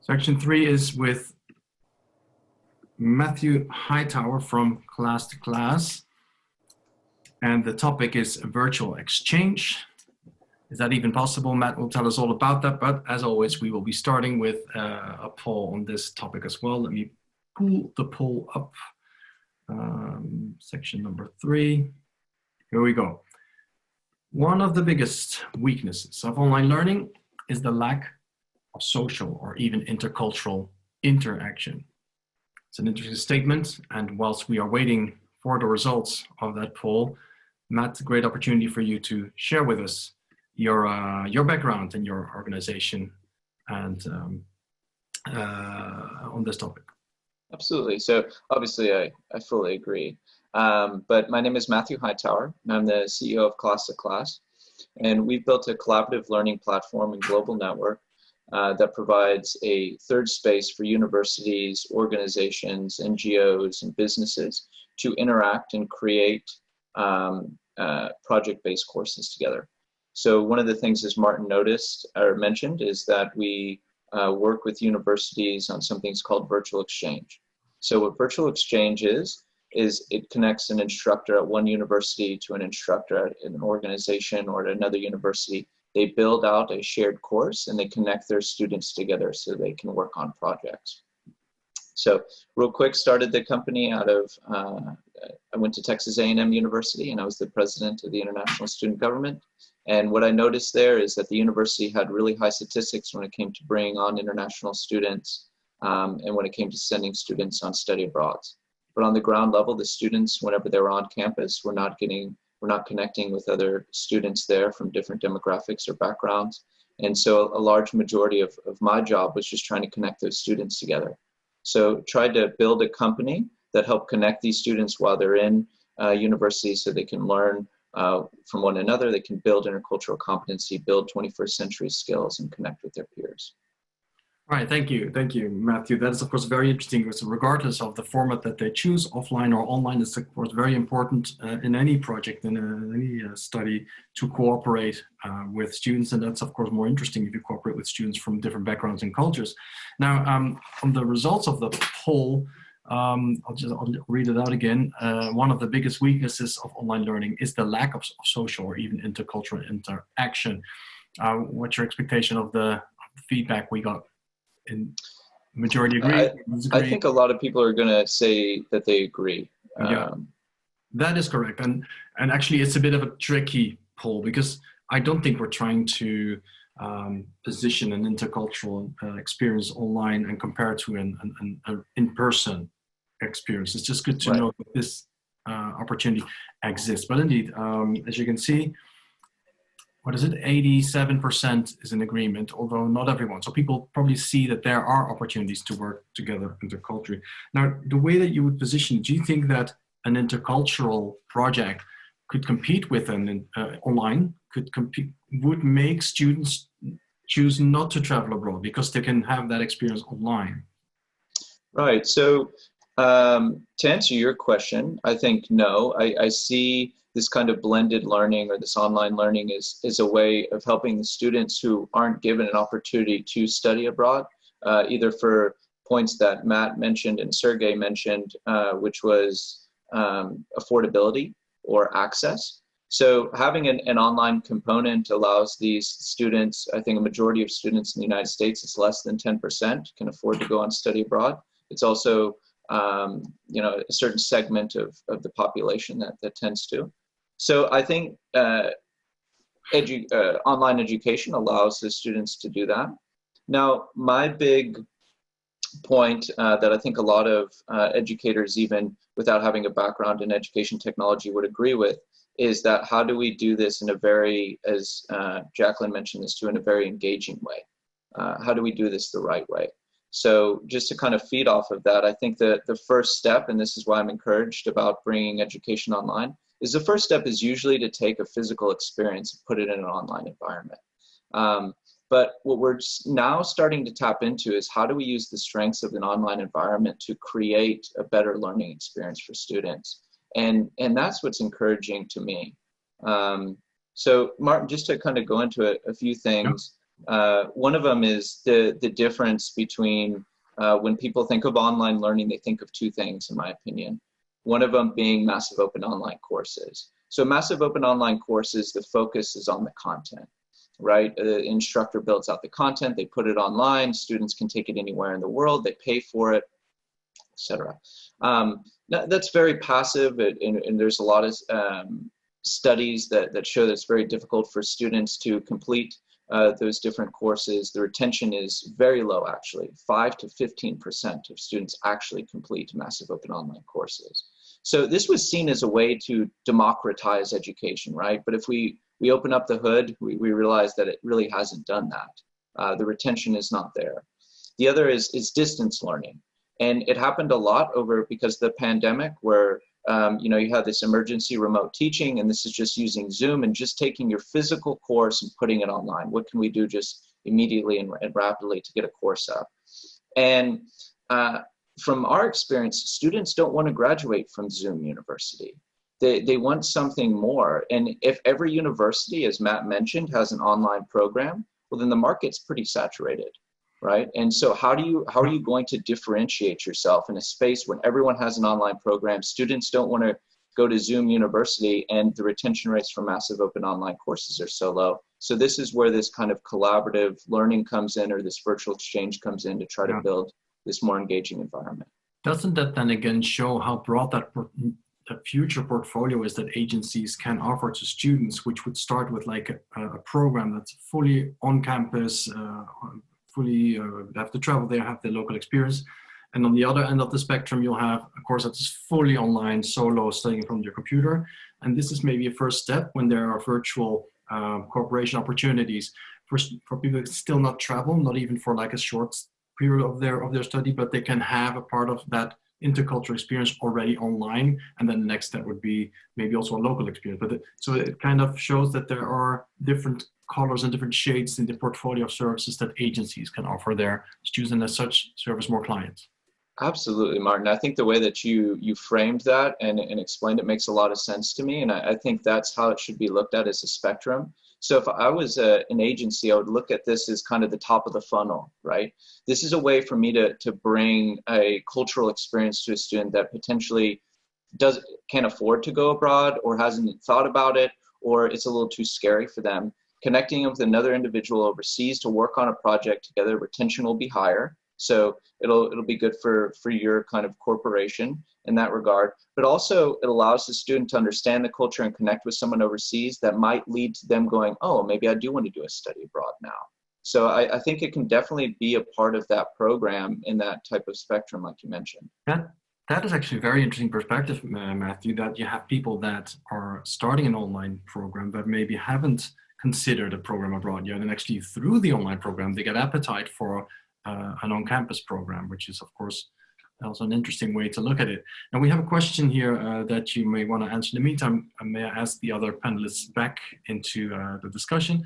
A: Section 3 is with Mathew Hightower from Class to Class. And the topic is virtual exchange. Is that even possible? Matt will tell us all about that. But as always, we will be starting with a poll on this topic as well. Let me pull the poll up. Section number 3. Here we go. One of the biggest weaknesses of online learning is the lack of social or even intercultural interaction. It's an interesting statement, and whilst we are waiting for the results of that poll, Matt, a great opportunity for you to share with us your background and your organization and on this topic.
E: Absolutely. So obviously I fully agree. But my name is Mathew Hightower, and I'm the CEO of Class to Class. And we've built a collaborative learning platform and global network that provides a third space for universities, organizations, NGOs, and businesses to interact and create project-based courses together. So one of the things, as Martin noticed or mentioned, is that we work with universities on something called virtual exchange. So what virtual exchange is it connects an instructor at one university to an instructor at an organization or at another university. They build out a shared course and they connect their students together so they can work on projects. So real quick, started the company out of, I went to Texas A&M University and I was the president of the International Student Government. And what I noticed there is that the university had really high statistics when it came to bringing on international students and when it came to sending students on study abroads. But on the ground level, the students, whenever they were on campus, were not connecting with other students there from different demographics or backgrounds. And so a large majority of my job was just trying to connect those students together. So tried to build a company that helped connect these students while they're in university so they can learn from one another, they can build intercultural competency, build 21st century skills, and connect with their peers.
A: All right, thank you, Mathew. That is, of course, very interesting. So regardless of the format that they choose, offline or online, is, of course, very important in any project, in any study, to cooperate with students. And that's, of course, more interesting if you cooperate with students from different backgrounds and cultures. Now, on the results of the poll, I'll read it out again. One of the biggest weaknesses of online learning is the lack of social or even intercultural interaction. What's your expectation of the feedback we got? In majority agree?
E: I think a lot of people are going to say that they agree.
A: Yeah, that is correct. And actually, it's a bit of a tricky poll because I don't think we're trying to position an intercultural experience online and compare it to an in-person experience. It's just good to know that this opportunity exists. But indeed, as you can see, 87% is in agreement, although not everyone. So people probably see that there are opportunities to work together interculturally. Now, the way that you would position it, do you think that an intercultural project could compete with an online, would make students choose not to travel abroad because they can have that experience online?
E: Right. So to answer your question, I think no. I see this kind of blended learning or this online learning is a way of helping the students who aren't given an opportunity to study abroad, either for points that Matt mentioned and Sergey mentioned, which was affordability or access. So having an online component allows these students, I think a majority of students in the United States, it's less than 10%, can afford to go on study abroad. It's also you know, a certain segment of the population that tends to. So I think online education allows the students to do that. Now, my big point that I think a lot of educators, even without having a background in education technology, would agree with is that how do we do this in a very, as Jacqueline mentioned this too, in a very engaging way? How do we do this the right way? So just to kind of feed off of that, I think that the first step, and this is why I'm encouraged about bringing education online, is the first step is usually to take a physical experience and put it in an online environment. But what we're now starting to tap into is how do we use the strengths of an online environment to create a better learning experience for students? And that's what's encouraging to me. So Martin, just to kind of go into a few things, one of them is the difference between when people think of online learning, they think of two things, in my opinion. One of them being massive open online courses. So massive open online courses, the focus is on the content, right? The instructor builds out the content, they put it online, students can take it anywhere in the world, they pay for it, etc. That's very passive, and there's a lot of studies that show that it's very difficult for students to complete those different courses. The retention is very low, actually. 5 to 15% of students actually complete massive open online courses. So this was seen as a way to democratize education, right? But if we open up the hood, we realize that it really hasn't done that. The retention is not there. The other is distance learning. And it happened a lot because of the pandemic where you know, you had this emergency remote teaching, and this is just using Zoom and just taking your physical course and putting it online. What can we do just immediately and rapidly to get a course up? And from our experience, students don't want to graduate from Zoom University. They want something more. And if every university, as Matt mentioned, has an online program, well, then the market's pretty saturated, right? And so how are you going to differentiate yourself in a space when everyone has an online program? Students don't want to go to Zoom University, and the retention rates for massive open online courses are so low. So this is where this kind of collaborative learning comes in, or this virtual exchange comes in to try to build this more engaging environment. Doesn't that then again show how broad that future portfolio is that agencies can offer to students, which would start with like a program that's fully on campus, fully have to travel there, have the local experience. And on the other end of the spectrum, you'll have a course that's fully online, solo, studying from your computer. And this is maybe a first step when there are virtual cooperation opportunities for people who still not travel, not even for like a short period of their study, but they can have a part of that intercultural experience already online. And then the next step would be maybe also a local experience. But so it kind of shows that there are different colors and different shades in the portfolio of services that agencies can offer their students, and as such service more clients. Absolutely, Martin. I think the way that you framed that and explained it makes a lot of sense to me. And I think that's how it should be looked at, as a spectrum. So if I was an agency, I would look at this as kind of the top of the funnel, right? This is a way for me to bring a cultural experience to a student that potentially can't afford to go abroad, or hasn't thought about it, or it's a little too scary for them. Connecting with another individual overseas to work on a project together, retention will be higher. So it'll be good for your kind of corporation in that regard. But also it allows the student to understand the culture and connect with someone overseas that might lead to them going, oh, maybe I do want to do a study abroad now. So I think it can definitely be a part of that program in that type of spectrum, like you mentioned. That is actually a very interesting perspective, Mathew, that you have people that are starting an online program but maybe haven't considered a program abroad yet, and actually through the online program they get appetite for an on-campus program, which is of course also an interesting way to look at it. And we have a question here that you may want to answer. In the meantime, may I ask the other panelists back into the discussion.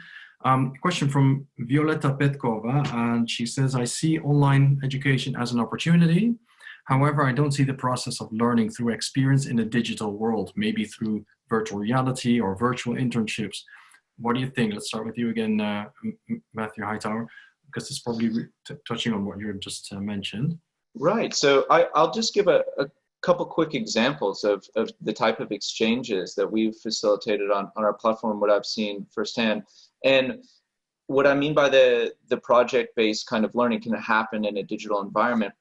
E: Question from Violeta Petkova, and she says, I see online education as an opportunity. However, I don't see the process of learning through experience in a digital world, maybe through virtual reality or virtual internships. What do you think? Let's start with you again, Mathew Hightower, because it's probably touching on what you just mentioned. Right. So I'll just give a couple quick examples of the type of exchanges that we've facilitated on our platform, what I've seen firsthand. And what I mean by the project-based kind of learning can happen in a digital environment.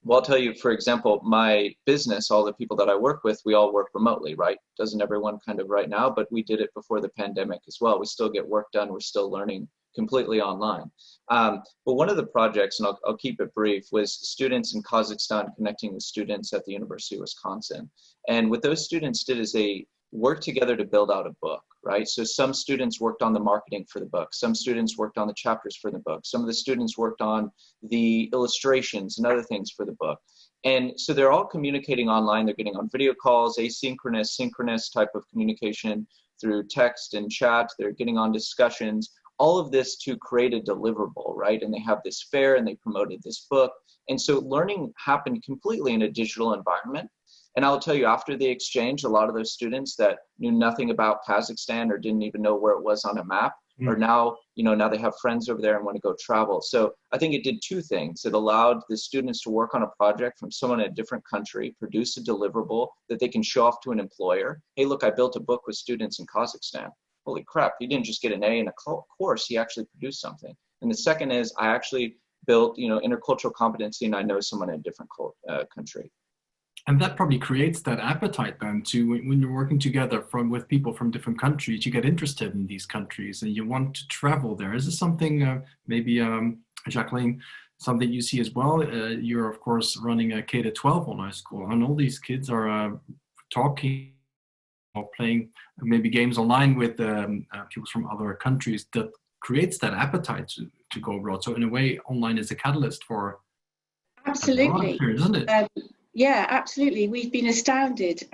E: Well, I'll tell you, for example, my business, all the people that I work with, we all work remotely, right? Doesn't everyone kind of right now, but we did it before the pandemic as well. We still get work done. We're still learning completely online. But one of the projects, and I'll keep it brief, was students in Kazakhstan connecting with students at the University of Wisconsin. And what those students did is they worked together to build out a book, right? So some students worked on the marketing for the book. Some students worked on the chapters for the book. Some of the students worked on the illustrations and other things for the book. And so they're all communicating online. They're getting on video calls, asynchronous, synchronous type of communication through text and chat. They're getting on discussions, all of this to create a deliverable, right? And they have this fair and they promoted this book. And so learning happened completely in a digital environment. And I'll tell you, after the exchange, a lot of those students that knew nothing about Kazakhstan or didn't even know where it was on a map are now, now they have friends over there and want to go travel. So I think it did two things. It allowed the students to work on a project from someone in a different country, produce a deliverable that they can show off to an employer. Hey, look, I built a book with students in Kazakhstan. Holy crap, he didn't just get an A in a course, he actually produced something. And the second is I actually built, intercultural competency and I know someone in a different country.
A: And that probably creates that appetite then to, when you're working together with people from different countries, you get interested in these countries and you want to travel there. Is this something, maybe Jacqueline, something you see as well? You're of course running a K-12 online school and all these kids are talking or playing maybe games online with people from other countries. That creates that appetite to go abroad. So in a way, online is a catalyst for
D: absolutely,
A: isn't it?
D: Yeah, absolutely. We've been astounded.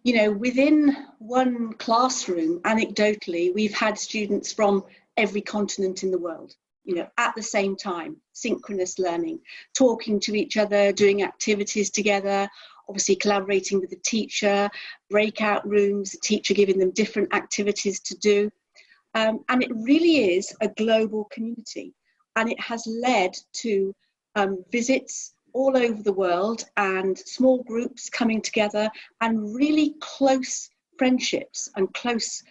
D: Within one classroom, anecdotally, we've had students from every continent in the world, at the same time, synchronous learning, talking to each other, doing activities together, obviously collaborating with the teacher, breakout rooms, the teacher giving them different activities to do. And it really is a global community. And it has led to visits all over the world and small groups coming together and really close friendships and close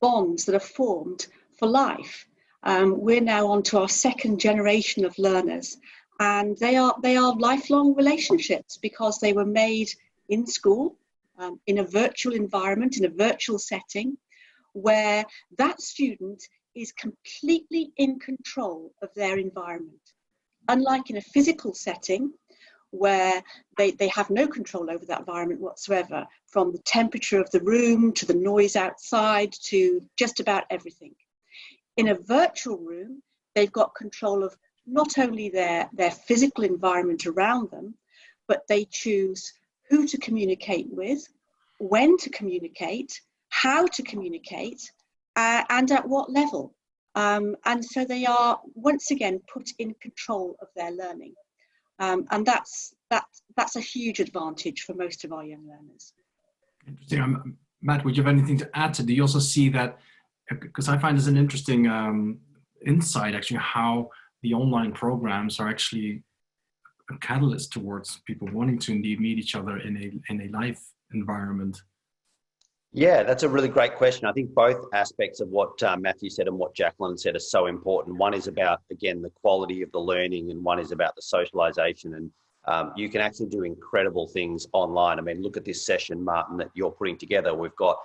D: bonds that are formed for life. We're now on to our second generation of learners, and they are lifelong relationships because they were made in school, in a virtual environment, in a virtual setting, where that student is completely in control of their environment. Unlike in a physical setting where they have no control over that environment whatsoever, from the temperature of the room to the noise outside to just about everything. In a virtual room, they've got control of not only their physical environment around them, but they choose who to communicate with, when to communicate, how to communicate, and at what level. And so they are once again put in control of their learning, and that's a huge advantage for most of our young learners.
A: Interesting. Matt, would you have anything to add to? Do you also see that? Because I find this an interesting insight, actually, how the online programs are actually a catalyst towards people wanting to indeed meet each other in a live environment.
B: Yeah, that's a really great question. I think both aspects of what Mathew said and what Jacqueline said are so important. One is about, again, the quality of the learning, and one is about the socialization. And you can actually do incredible things online. I mean, look at this session, Martin, that you're putting together. We've got,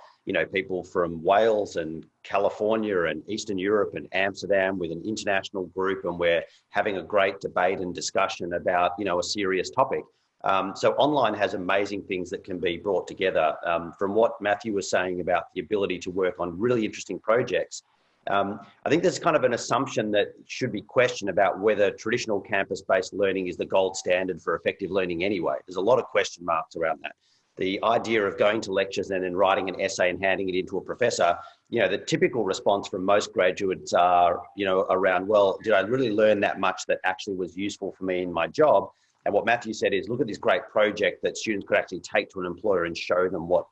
B: people from Wales and California and Eastern Europe and Amsterdam with an international group, and we're having a great debate and discussion about, a serious topic. So online has amazing things that can be brought together. From what Mathew was saying about the ability to work on really interesting projects, I think there's kind of an assumption that should be questioned about whether traditional campus-based learning is the gold standard for effective learning anyway. There's a lot of question marks around that. The idea of going to lectures and then writing an essay and handing it into a professor, the typical response from most graduates are, around, well, did I really learn that much that actually was useful for me in my job? And what Mathew said is, look at this great project that students could actually take to an employer and show them what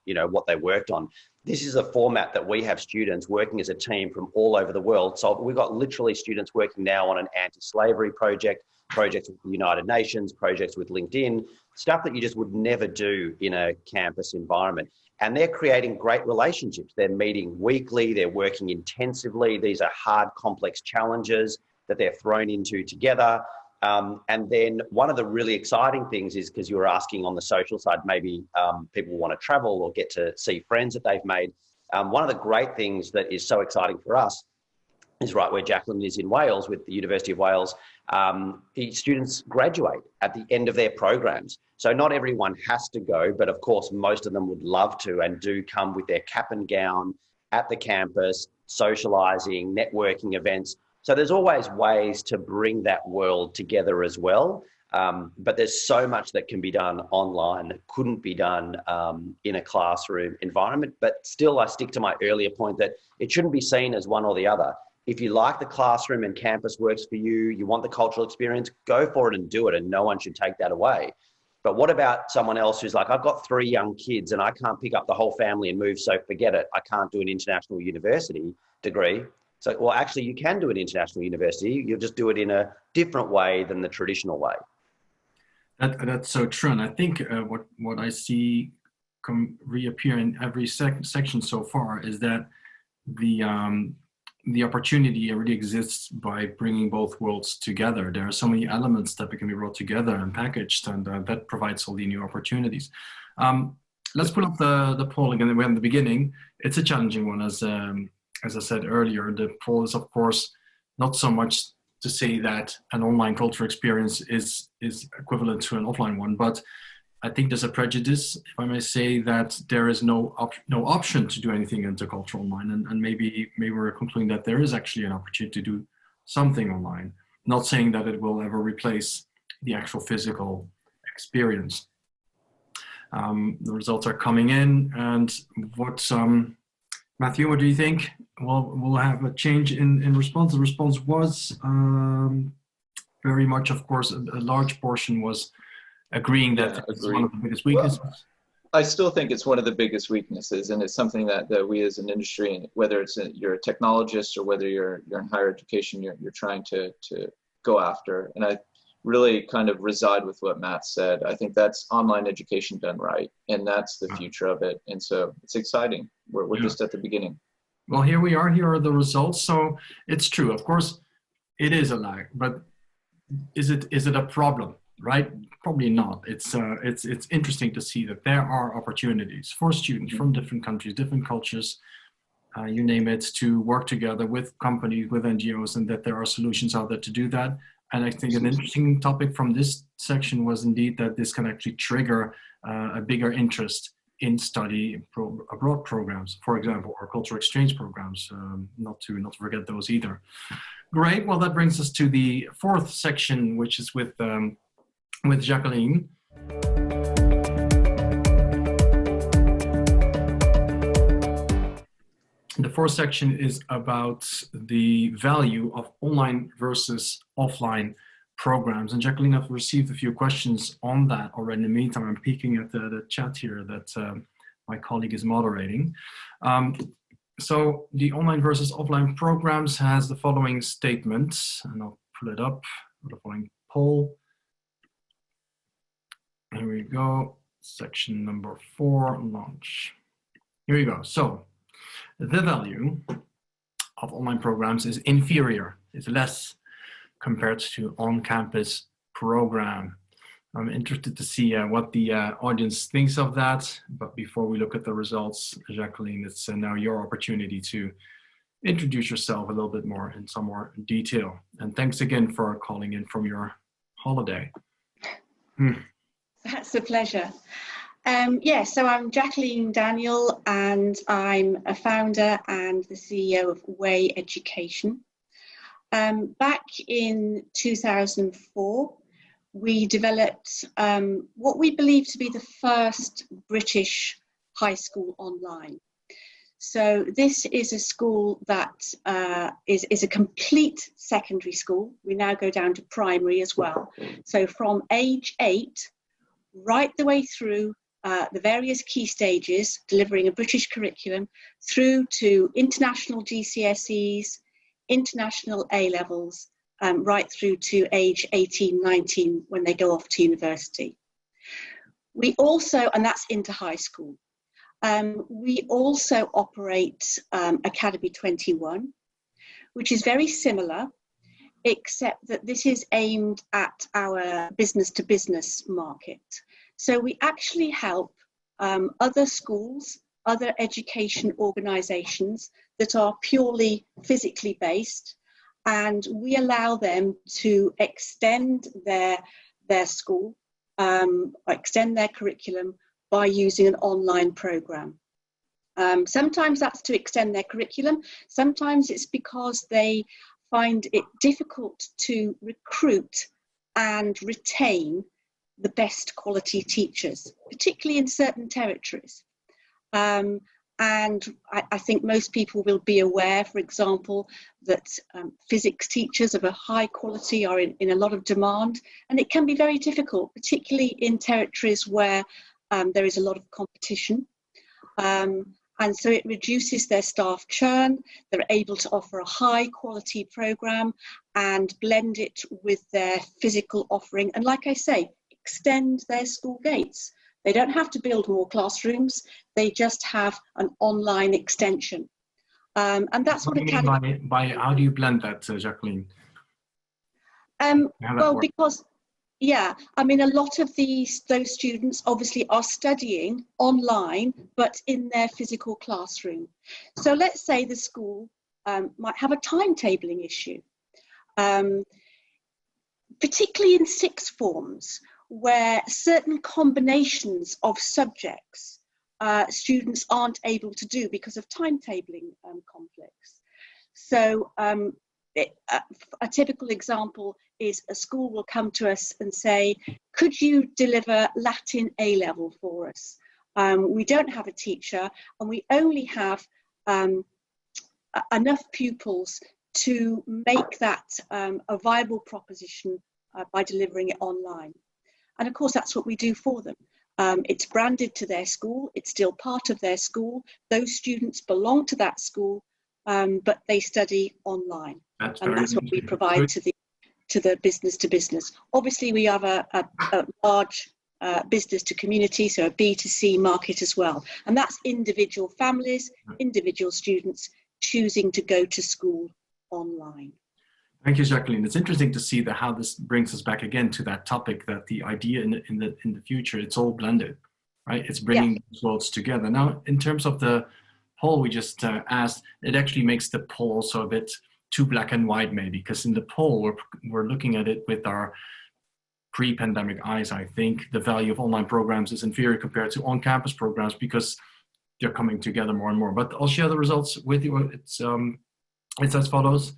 B: they worked on. This is a format that we have students working as a team from all over the world. So we've got literally students working now on an anti-slavery projects with the United Nations, projects with LinkedIn, stuff that you just would never do in a campus environment. And they're creating great relationships. They're meeting weekly, they're working intensively. These are hard, complex challenges that they're thrown into together. And then one of the really exciting things is, because you were asking on the social side, maybe people want to travel or get to see friends that they've made. One of the great things that is so exciting for us is right where Jacqueline is in Wales with the University of Wales. Students graduate at the end of their programs. So not everyone has to go, but of course, most of them would love to and do come with their cap and gown at the campus, socializing, networking events. So there's always ways to bring that world together as well. But there's so much that can be done online that couldn't be done in a classroom environment. But still, I stick to my earlier point that it shouldn't be seen as one or the other. If you like the classroom and campus works for you, you want the cultural experience, go for it and do it, and no one should take that away. But what about someone else who's like, I've got 3 young kids and I can't pick up the whole family and move, so forget it. I can't do an international university degree. So, well, actually, you can do an international university. You'll just do it in a different way than the traditional way.
A: That's so true. And I think what I see reappear in every section so far is that the opportunity already exists by bringing both worlds together. There are so many elements that can be brought together and packaged, and that provides all the new opportunities. Let's put up the poll again. We're in the beginning. It's a challenging one, as I said earlier. The poll is, of course, not so much to say that an online cultural experience is equivalent to an offline one, but I think there's a prejudice, if I may say, that there is no option to do anything intercultural online, and maybe we're concluding that there is actually an opportunity to do something online. Not saying that it will ever replace the actual physical experience. The results are coming in, and Mathew, what do you think? Well, we'll have a change in response. The response was very much, of course, a large portion was agreeing that it's one of the biggest weaknesses.
E: Well, I still think it's one of the biggest weaknesses, and it's something that we as an industry, whether you're a technologist or whether you're in higher education, you're trying to go after. And I really kind of reside with what Matt said. I think that's online education done right, and that's the future of it. And so it's exciting. We're just at the beginning.
A: Well, here we are. Here are the results. So it's true. Of course, it is a lag, but is it a problem? Right? Probably not. It's interesting to see that there are opportunities for students from different countries, different cultures, you name it, to work together with companies, with NGOs, and that there are solutions out there to do that. And I think an interesting topic from this section was indeed that this can actually trigger a bigger interest in study abroad programs, for example, or cultural exchange programs, not to forget those either. Great. Well, that brings us to the 4th section, which is with Jacqueline. The 4th section is about the value of online versus offline programs. And Jacqueline, I've received a few questions on that already. In the meantime, I'm peeking at the chat here that my colleague is moderating. So the online versus offline programs has the following statement, and I'll pull it up, the following poll. Here we go, section number 4, launch. Here we go. So the value of online programs is inferior, is less compared to on-campus program. I'm interested to see what the audience thinks of that. But before we look at the results, Jacqueline, it's now your opportunity to introduce yourself a little bit more in some more detail. And thanks again for calling in from your holiday.
D: That's a pleasure. So I'm Jacqueline Daniell, and I'm a founder and the CEO of WEY Education. Back in 2004, we developed what we believe to be the first British high school online. So this is a school that is a complete secondary school. We now go down to primary as well. So from age 8 right the way through the various key stages, delivering a British curriculum, through to international GCSEs, international A-levels, right through to age 18, 19 when they go off to university. We also, and that's into high school, we also operate Academy 21, which is very similar, except that this is aimed at our business-to-business market. So we actually help other schools, other education organisations that are purely physically based, and we allow them to extend their school, extend their curriculum by using an online program. Sometimes that's to extend their curriculum. Sometimes it's because they find it difficult to recruit and retain the best quality teachers, particularly in certain territories. And I think most people will be aware, for example, that physics teachers of a high quality are in a lot of demand, and it can be very difficult, particularly in territories where there is a lot of competition. And so it reduces their staff churn. They're able to offer a high quality program and blend it with their physical offering. And like I say, extend their school gates. They don't have to build more classrooms. They just have an online extension. And that's what Academy...
A: By how do you blend that, Jacqueline?
D: Well, because, yeah, I mean, a lot of those students obviously are studying online, but in their physical classroom. So let's say the school might have a timetabling issue, particularly in sixth forms, where certain combinations of subjects students aren't able to do because of timetabling conflicts. So a typical example is a school will come to us and say, could you deliver Latin A-level for us? We don't have a teacher and we only have enough pupils to make that a viable proposition by delivering it online. And of course, that's what we do for them. It's branded to their school. It's still part of their school. Those students belong to that school, but they study online. And that's what we provide to the business to business. Obviously, we have a large business to community, so a B2C market as well. And that's individual families, individual students choosing to go to school online.
A: Thank you, Jacqueline. It's interesting to see that how this brings us back again to that topic, that the idea in the future, it's all blended, right? It's bringing those worlds together. Now, in terms of the poll we just asked, it actually makes the poll also a bit too black and white, maybe, because in the poll we're looking at it with our pre-pandemic eyes. I think the value of online programs is inferior compared to on-campus programs because they're coming together more and more. But I'll share the results with you. It's as follows.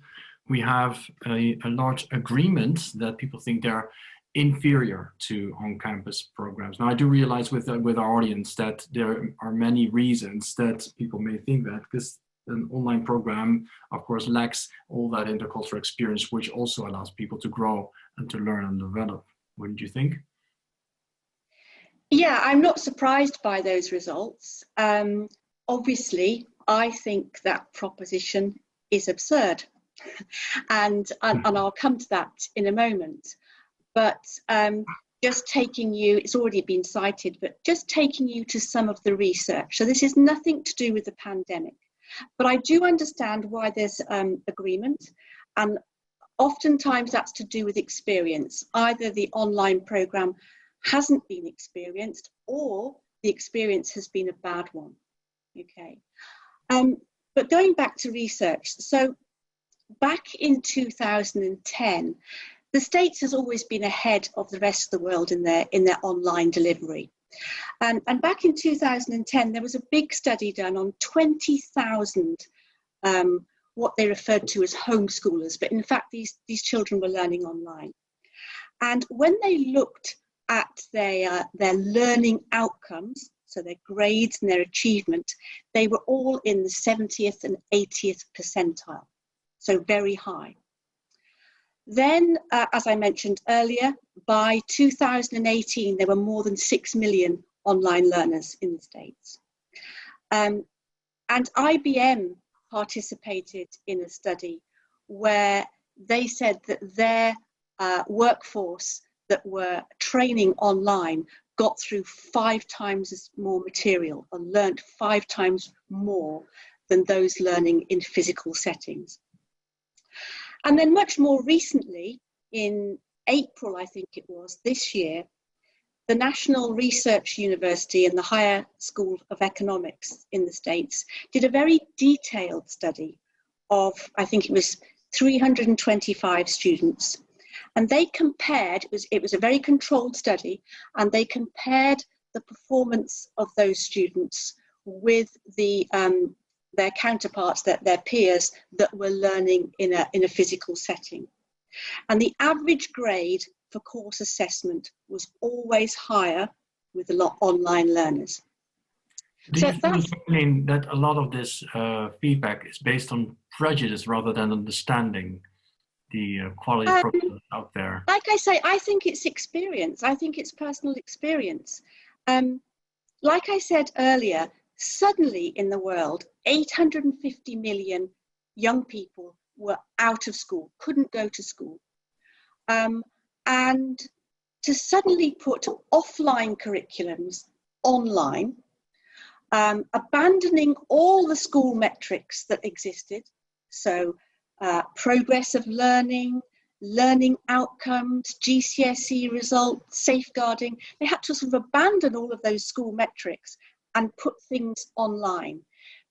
A: We have a large agreement that people think they're inferior to on-campus programs. Now, I do realize with our audience that there are many reasons that people may think that, because an online program, of course, lacks all that intercultural experience, which also allows people to grow and to learn and develop. Wouldn't you think?
D: Yeah, I'm not surprised by those results. Obviously, I think that proposition is absurd. And I'll come to that in a moment. But just taking you, it's already been cited, but just taking you to some of the research. So this is nothing to do with the pandemic. But I do understand why there's agreement. And oftentimes that's to do with experience. Either the online program hasn't been experienced or the experience has been a bad one. Okay. But going back to research, so back in 2010, the States has always been ahead of the rest of the world in their online delivery. And back in 2010, there was a big study done on 20,000 what they referred to as homeschoolers, but in fact, these children were learning online. And when they looked at their learning outcomes, so their grades and their achievement, they were all in the 70th and 80th percentile, so very high. Then, as I mentioned earlier, by 2018, there were more than 6 million online learners in the States. And IBM participated in a study where they said that their workforce that were training online got through 5 times as more material and learnt 5 times more than those learning in physical settings. And then much more recently, in April, I think it was, this year, the National Research University and the Higher School of Economics in the States did a very detailed study of, I think it was 325 students. And they compared, it was a very controlled study, and they compared the performance of those students with their counterparts, their peers that were learning in a physical setting. And the average grade for course assessment was always higher with a lot online learners.
A: Do you feel, Jacqueline, that a lot of this feedback is based on prejudice rather than understanding the quality of programs out there?
D: Like I say, I think it's experience. I think it's personal experience. Like I said earlier, suddenly in the world, 850 million young people were out of school, couldn't go to school. And to suddenly put offline curriculums online, abandoning all the school metrics that existed, so progress of learning, learning outcomes, GCSE results, safeguarding, they had to sort of abandon all of those school metrics and put things online.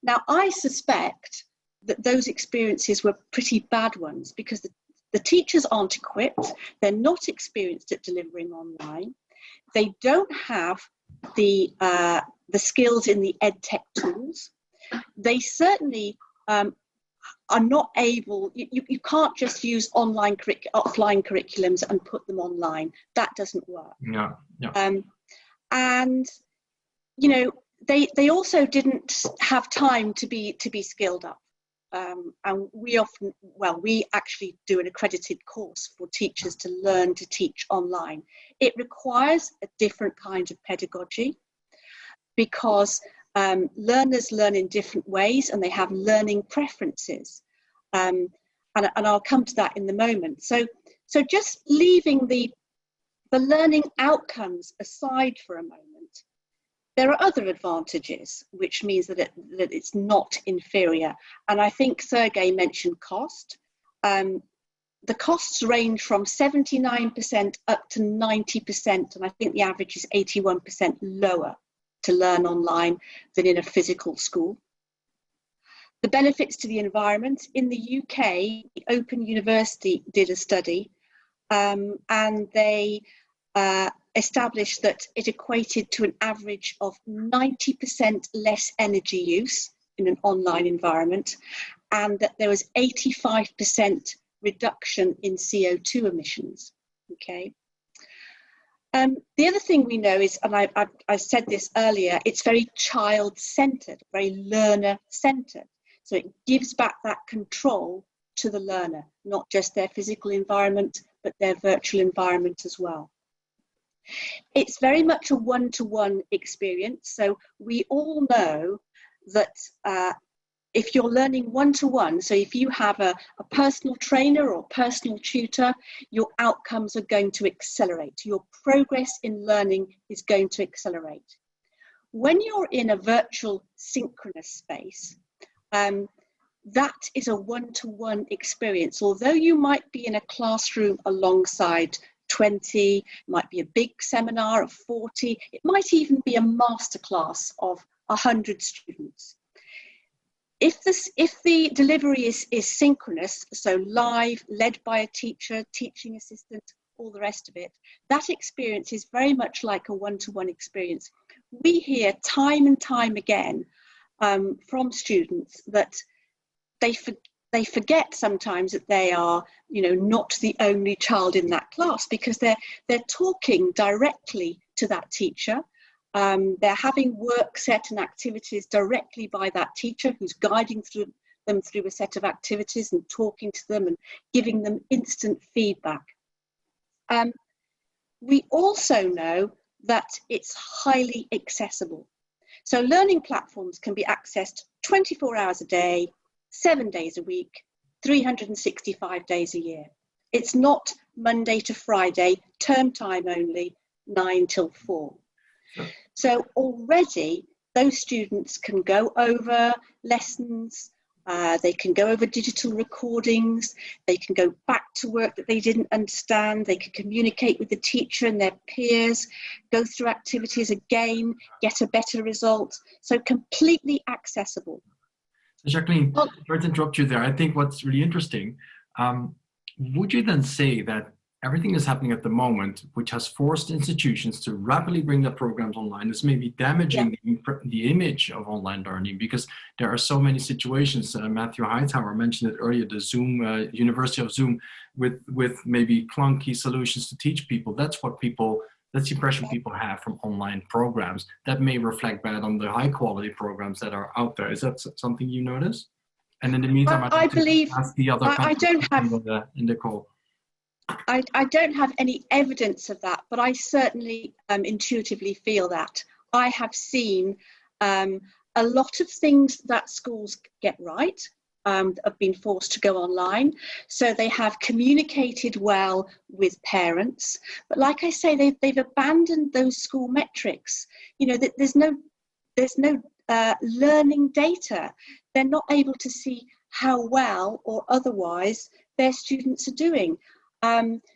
D: Now, I suspect that those experiences were pretty bad ones because the teachers aren't equipped, they're not experienced at delivering online, they don't have the skills in the Edtech tools, they certainly are not able, you can't just use offline curriculums and put them online. That doesn't work.
A: Yeah.
D: And, you know, they also didn't have time to be skilled up. And we actually do an accredited course for teachers to learn to teach online. It requires a different kind of pedagogy because learners learn in different ways and they have learning preferences. And I'll come to that in the moment. So just leaving the learning outcomes aside for a moment, there are other advantages, which means that it's not inferior. And I think Sergey mentioned cost. The costs range from 79% up to 90%, and I think the average is 81% lower to learn online than in a physical school. The benefits to the environment. In the UK, Open University did a study and they established that it equated to an average of 90% less energy use in an online environment, and that there was 85% reduction in CO2 emissions. Okay. The other thing we know is, and I said this earlier, it's very child-centered, very learner-centered. So it gives back that control to the learner, not just their physical environment, but their virtual environment as well. It's very much a one-to-one experience. So we all know that if you're learning one-to-one, so if you have a personal trainer or personal tutor, your outcomes are going to accelerate. Your progress in learning is going to accelerate. When you're in a virtual synchronous space, that is a one-to-one experience. Although you might be in a classroom alongside 20, it might be a big seminar of 40, it might even be a masterclass of 100 students. If the delivery is synchronous, so live, led by a teacher, teaching assistant, all the rest of it, that experience is very much like a one-to-one experience. We hear time and time again from students that they forget sometimes that they are, you know, not the only child in that class because they're talking directly to that teacher. They're having work set and activities directly by that teacher who's guiding them through a set of activities and talking to them and giving them instant feedback. We also know that it's highly accessible. So learning platforms can be accessed 24 hours a day, 7 days a week, 365 days a year. It's not Monday to Friday, term time only, 9 till 4. So already those students can go over lessons, they can go over digital recordings, they can go back to work that they didn't understand, they can communicate with the teacher and their peers, go through activities again, get a better result. So completely accessible.
A: So Jacqueline, sorry to interrupt you there. I think what's really interesting, would you then say that everything is happening at the moment, which has forced institutions to rapidly bring their programs online, is maybe damaging the image of online learning, because there are so many situations. Mathew Hightower mentioned it earlier, the Zoom, University of Zoom, with maybe clunky solutions to teach people. That's the impression people have from online programs. That may reflect bad on the high quality programs that are out there. Is that something you notice? And in the meantime,
D: I believe,
A: ask the other
D: I don't have
A: in the call.
D: I don't have any evidence of that, but I certainly intuitively feel that. I have seen a lot of things that schools get right have been forced to go online. So they have communicated well with parents. But like I say, they've abandoned those school metrics. You know, there's no learning data. They're not able to see how well or otherwise their students are doing.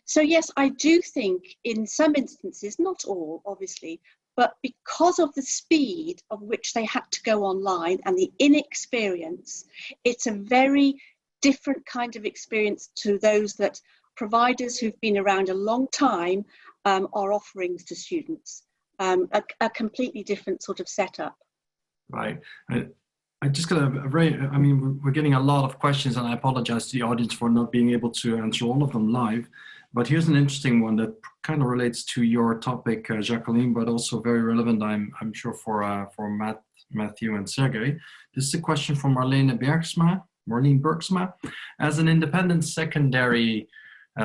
D: So yes, I do think in some instances, not all obviously, but because of the speed of which they had to go online and the inexperience, it's a very different kind of experience to those that providers who've been around a long time are offering to students, a completely different sort of setup.
A: Right. I just got we're getting a lot of questions, and I apologize to the audience for not being able to answer all of them live. But here's an interesting one that kind of relates to your topic, Jacqueline, but also very relevant, I'm sure, for Mathew and Sergey. This is a question from Marlene Bergsma. As an independent secondary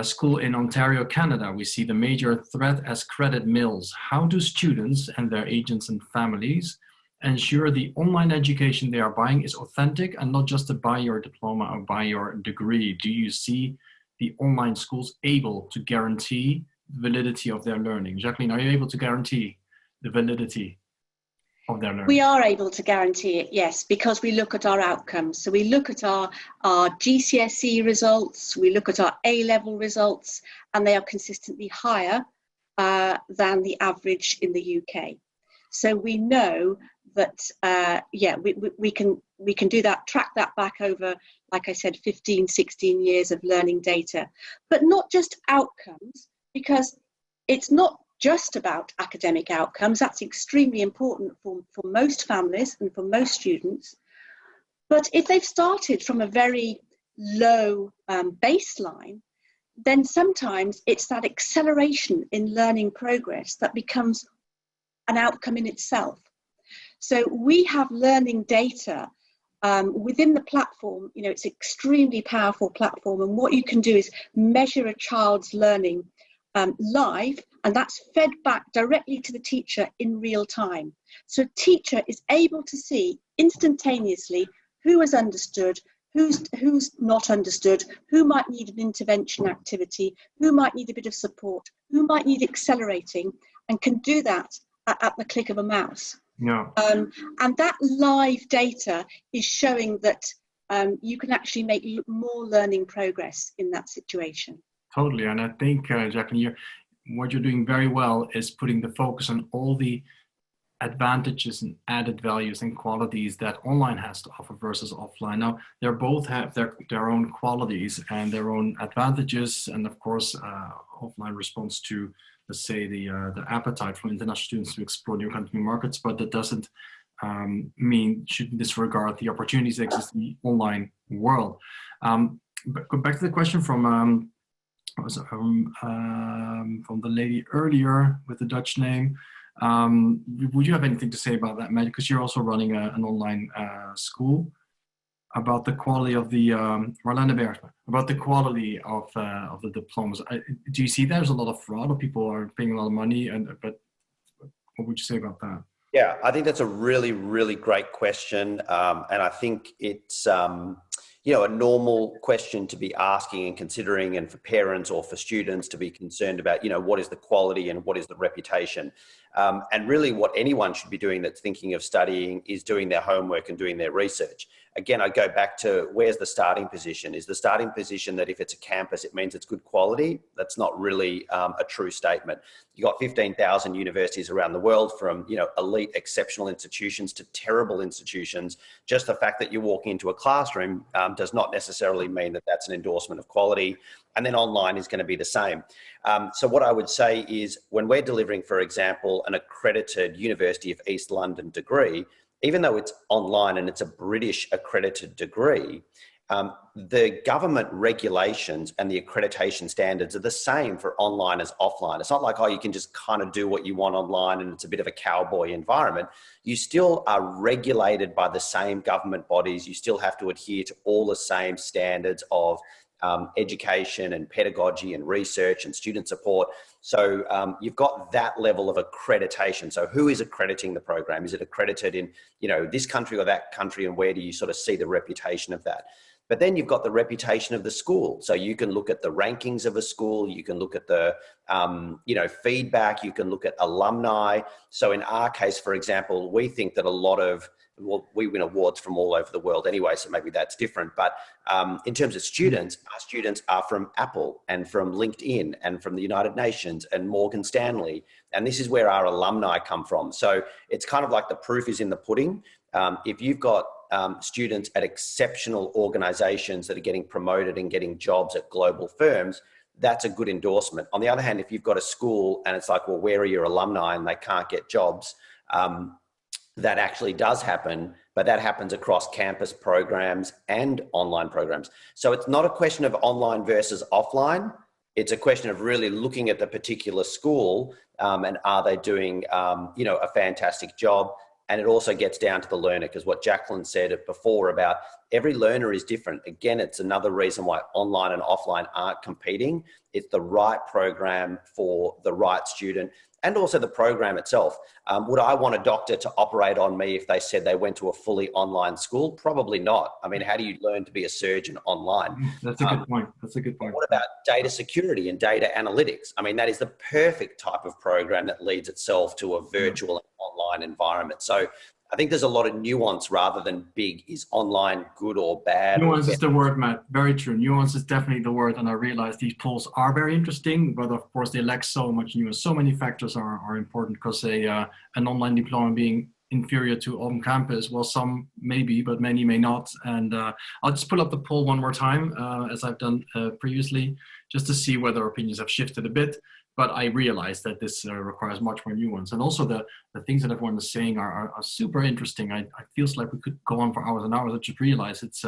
A: school in Ontario, Canada, we see the major threat as credit mills. How do students and their agents and families ensure the online education they are buying is authentic and not just to buy your diploma or buy your degree? Do you see the online schools able to guarantee the validity of their learning? Jacqueline, are you able to guarantee the validity of their learning?
D: We are able to guarantee it, yes, because we look at our outcomes. So we look at our GCSE results, we look at our A-level results, and they are consistently higher than the average in the UK. So we know that, we can do that, track that back over, like I said, 15, 16 years of learning data, but not just outcomes, because it's not just about academic outcomes. That's extremely important for most families and for most students. But if they've started from a very low baseline, then sometimes it's that acceleration in learning progress that becomes an outcome in itself. So we have learning data within the platform. You know, it's an extremely powerful platform, and what you can do is measure a child's learning live, and that's fed back directly to the teacher in real time. So a teacher is able to see instantaneously who has understood, who's not understood, who might need an intervention activity, who might need a bit of support, who might need accelerating, and can do that at the click of a mouse.
A: Yeah.
D: And that live data is showing that you can actually make more learning progress in that situation.
A: Totally, and I think, Jacqueline, what you're doing very well is putting the focus on all the advantages and added values and qualities that online has to offer versus offline. Now, they both have their own qualities and their own advantages, and of course, offline responds to, let's say, the appetite from international students to explore new country markets, but that doesn't mean shouldn't disregard the opportunities that exist in the online world. But go back to the question from the lady earlier with the Dutch name. Would you have anything to say about that, Matt? Because you're also running an online school, about the quality of the about the quality of the diplomas. Do you see there's a lot of fraud, or people are paying a lot of money? But what would you say about that?
B: Yeah, I think that's a really, really great question, and I think it's a normal question to be asking and considering, and for parents or for students to be concerned about, what is the quality and what is the reputation. And really what anyone should be doing that's thinking of studying is doing their homework and doing their research. Again, I go back to, where's the starting position? Is the starting position that if it's a campus, it means it's good quality? That's not really a true statement. You've got 15,000 universities around the world, from elite exceptional institutions to terrible institutions. Just the fact that you're walking into a classroom does not necessarily mean that that's an endorsement of quality. And then online is going to be the same. So what I would say is, when we're delivering, for example, an accredited University of East London degree, even though it's online and it's a British accredited degree, the government regulations and the accreditation standards are the same for online as offline. It's not like, you can just kind of do what you want online and it's a bit of a cowboy environment. You still are regulated by the same government bodies. You still have to adhere to all the same standards of education and pedagogy and research and student support. So you've got that level of accreditation. So who is accrediting the program? Is it accredited in, this country or that country? And where do you sort of see the reputation of that? But then you've got the reputation of the school. So you can look at the rankings of a school. You can look at the, feedback. You can look at alumni. So in our case, for example, we think that a lot of, we win awards from all over the world anyway, so maybe that's different. But in terms of students, our students are from Apple and from LinkedIn and from the United Nations and Morgan Stanley. And this is where our alumni come from. So it's kind of like the proof is in the pudding. If you've got students at exceptional organizations that are getting promoted and getting jobs at global firms, that's a good endorsement. On the other hand, if you've got a school and it's like, well, where are your alumni, and they can't get jobs, that actually does happen, but that happens across campus programs and online programs. So it's not a question of online versus offline. It's a question of really looking at the particular school and are they doing, a fantastic job. And it also gets down to the learner, because what Jacqueline said before about every learner is different. Again, it's another reason why online and offline aren't competing. It's the right program for the right student, and also the program itself. Would I want a doctor to operate on me if they said they went to a fully online school? Probably not. I mean, how do you learn to be a surgeon online?
A: That's a good point. That's a good point.
B: What about data security and data analytics? I mean, that is the perfect type of program that leads itself to a virtual and online environment. So I think there's a lot of nuance rather than big. Is online good or bad?
A: Nuance is the word, Matt. Very true. Nuance is definitely the word. And I realize these polls are very interesting, but of course they lack so much nuance. So many factors are important, because an online diploma being inferior to on campus, well, some may be, but many may not. And I'll just pull up the poll one more time, as I've done previously, just to see whether opinions have shifted a bit. But I realize that this requires much more nuance. And also the things that everyone is saying are super interesting. I feels like we could go on for hours and hours. I just realized it's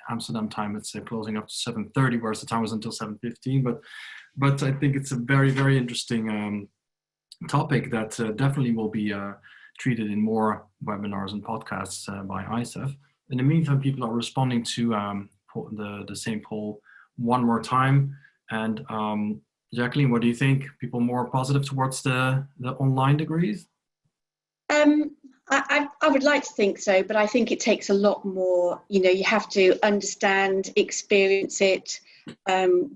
A: Amsterdam time. It's closing up to 7:30, whereas the time was until 7:15. But I think it's a very, very interesting topic that definitely will be treated in more webinars and podcasts by ICEF. In the meantime, people are responding to the same poll one more time. And Jacqueline, what do you think? People more positive towards the online degrees?
D: I would like to think so, but I think it takes a lot more. You have to understand, experience it,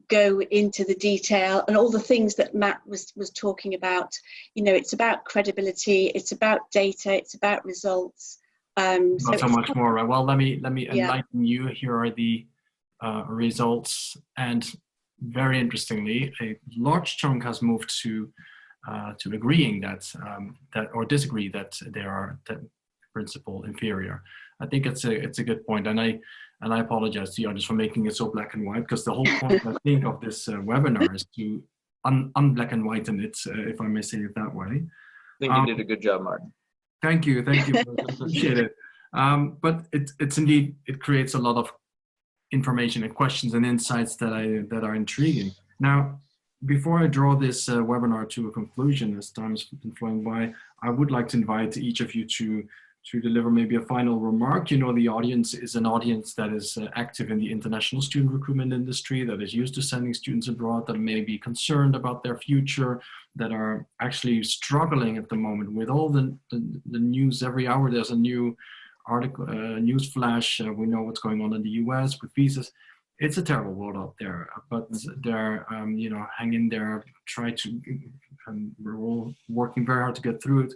D: go into the detail, and all the things that Matt was talking about. It's about credibility, it's about data, it's about results.
A: Not so much more, right? Well, let me enlighten you. Here are the results, and very interestingly, a large chunk has moved to agreeing that or disagree that they are principal inferior. I think it's a good point, and I apologize to you just for making it so black and white, because the whole point I think of this webinar is to unblack and whiten it, if I may say it that way.
E: I think you did a good job, Martin.
A: Thank you, I appreciate it. But it's indeed, it creates a lot of information and questions and insights that are intriguing. Now, before I draw this webinar to a conclusion, as time's been flowing by, I would like to invite each of you to deliver maybe a final remark. You know, the audience is an audience that is active in the international student recruitment industry, that is used to sending students abroad, that may be concerned about their future, that are actually struggling at the moment with all the news. Every hour there's a new article, news flash. We know what's going on in the US with visas. It's a terrible world out there, but they're, you know, hang in there, try to, we're all working very hard to get through it,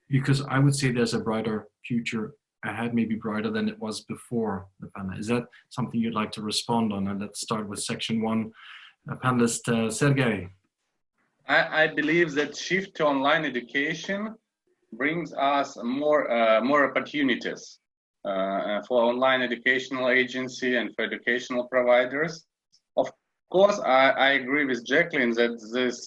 A: because I would say there's a brighter future ahead, maybe brighter than it was before the pandemic. Is that something you'd like to respond on? And let's start with section one. Panelist Sergey.
C: I believe that shift to online education brings us more opportunities for online educational agency and for educational providers. Of course, I agree with Jacqueline that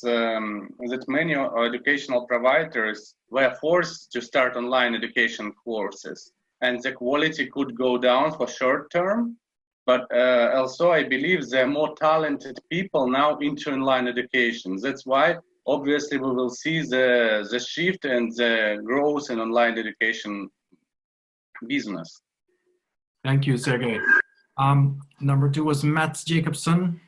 C: that many educational providers were forced to start online education courses, and the quality could go down for short term. But also, I believe there are more talented people now into online education. That's why, obviously, we will see the shift and the growth in online education business.
A: Thank you, Sergey. Number two was Matt Jacobson.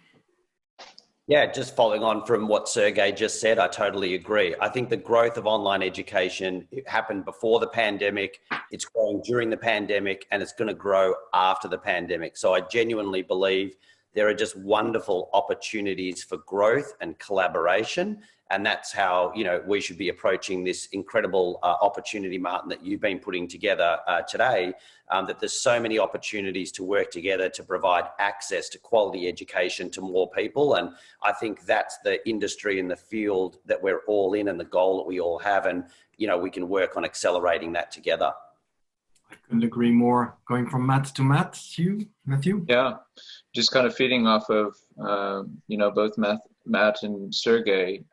B: Yeah, just following on from what Sergey just said, I totally agree. I think the growth of online education happened before the pandemic, it's growing during the pandemic, and it's going to grow after the pandemic. So I genuinely believe there are just wonderful opportunities for growth and collaboration. And that's how, you know, we should be approaching this incredible opportunity, Martin, that you've been putting together today, that there's so many opportunities to work together to provide access to quality education to more people. And I think that's the industry and the field that we're all in and the goal that we all have. And, you know, we can work on accelerating that together.
A: I couldn't agree more. Going from Matt to Mathew.
E: Yeah, just kind of feeding off of, you know, both Matt and Sergey.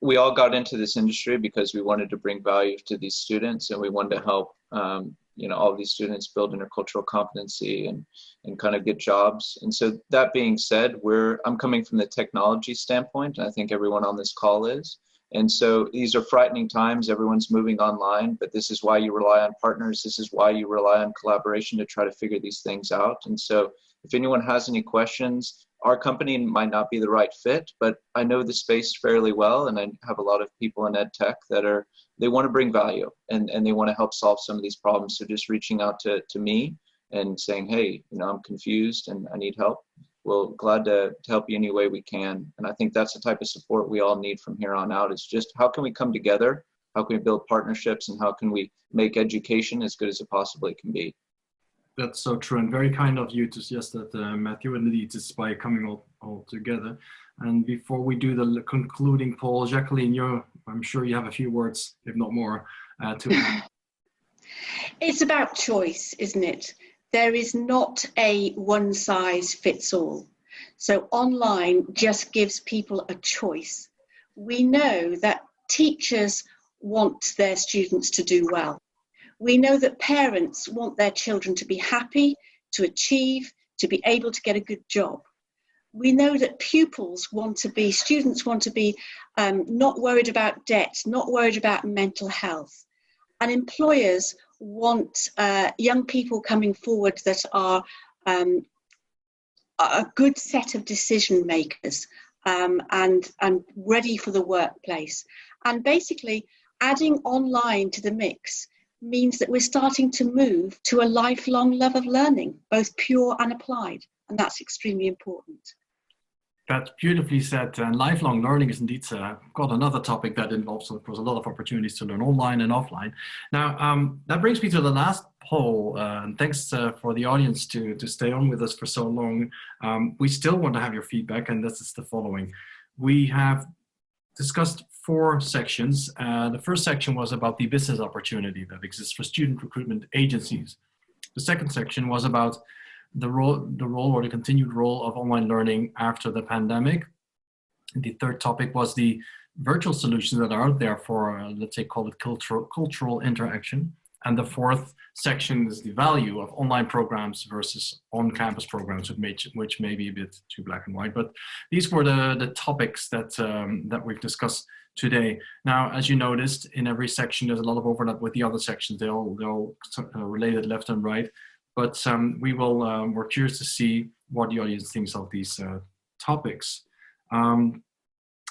E: We all got into this industry because we wanted to bring value to these students, and we wanted to help, you know, all these students build intercultural competency and kind of get jobs. And so that being said, I'm coming from the technology standpoint, and I think everyone on this call is. And so these are frightening times. Everyone's moving online, but this is why you rely on partners. This is why you rely on collaboration to try to figure these things out. And so if anyone has any questions, our company might not be the right fit, but I know the space fairly well, and I have a lot of people in Edtech that they want to bring value and they want to help solve some of these problems. So just reaching out to me and saying, hey, you know, I'm confused and I need help. We're glad to help you any way we can. And I think that's the type of support we all need from here on out. Is just how can we come together? How can we build partnerships? And how can we make education as good as it possibly can be?
A: That's so true, and very kind of you to suggest that, Mathew, and indeed it's by coming all together. And before we do the concluding poll, Jacqueline, I'm sure you have a few words, if not more, to add.
D: It's about choice, isn't it? There is not a one size fits all. So online just gives people a choice. We know that teachers want their students to do well. We know that parents want their children to be happy, to achieve, to be able to get a good job. We know that students want to be not worried about debt, not worried about mental health. And employers want young people coming forward that are a good set of decision makers and ready for the workplace. And basically adding online to the mix means that we're starting to move to a lifelong love of learning, both pure and applied. And that's extremely important.
A: That's beautifully said. And lifelong learning is indeed got another topic that involves, of course, a lot of opportunities to learn online and offline. Now, that brings me to the last poll. And thanks for the audience to stay on with us for so long. We still want to have your feedback, and this is the following. We have discussed 4 sections. The first section was about the business opportunity that exists for student recruitment agencies. The second section was about the role or the continued role of online learning after the pandemic. And the third topic was the virtual solutions that are out there for, let's say, call it cultural interaction. And the fourth section is the value of online programs versus on-campus programs, which may be a bit too black and white. But these were the topics that, that we've discussed today. Now, as you noticed, in every section, there's a lot of overlap with the other sections. They're all related left and right. But we're curious to see what the audience thinks of these topics. In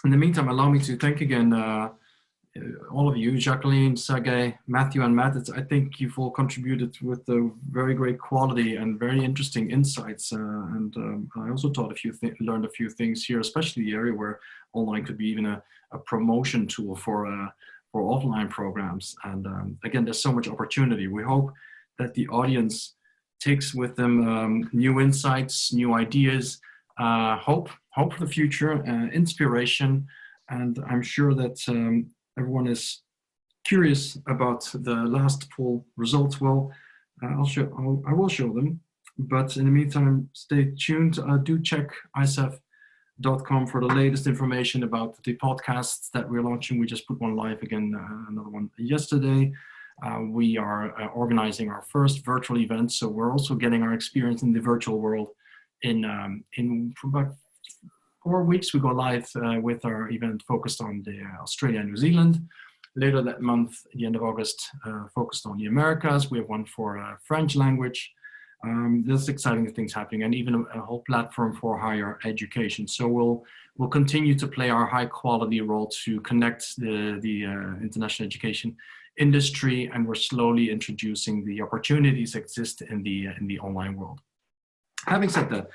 A: the meantime, allow me to thank again all of you, Jacqueline, Sergey, Mathew, and Matt. I think you've all contributed with a very great quality and very interesting insights. I also taught learned a few things here, especially the area where online could be even a promotion tool for offline programs. And again, there's so much opportunity. We hope that the audience takes with them new insights, new ideas, hope for the future, inspiration, and I'm sure that everyone is curious about the last poll results. Well, I will show them, but in the meantime, stay tuned. Do check ICEF.com for the latest information about the podcasts that we're launching. We just put one live again, another one yesterday. We are organizing our first virtual event, so we're also getting our experience in the virtual world. For about 4 weeks, we go live with our event focused on the Australia and New Zealand. Later that month, at the end of August, focused on the Americas. We have one for French language. There's exciting things happening, and even a whole platform for higher education. So we'll continue to play our high quality role to connect the international education industry, and we're slowly introducing the opportunities that exist in the online world. Having said that,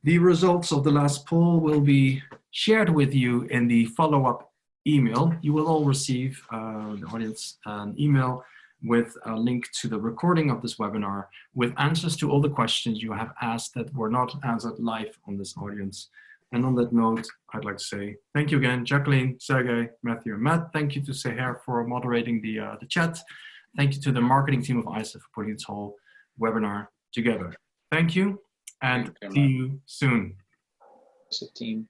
A: the results of the last poll will be shared with you in the follow-up email. You will all receive, the audience, an email with a link to the recording of this webinar with answers to all the questions you have asked that were not answered live on this audience. And on that note, I'd like to say thank you again, Jacqueline, Sergey, Mathew, and Matt. Thank you to Seher for moderating the chat. Thank you to the marketing team of ICEF for putting this whole webinar together. Thank you, and see you soon.
E: As a team.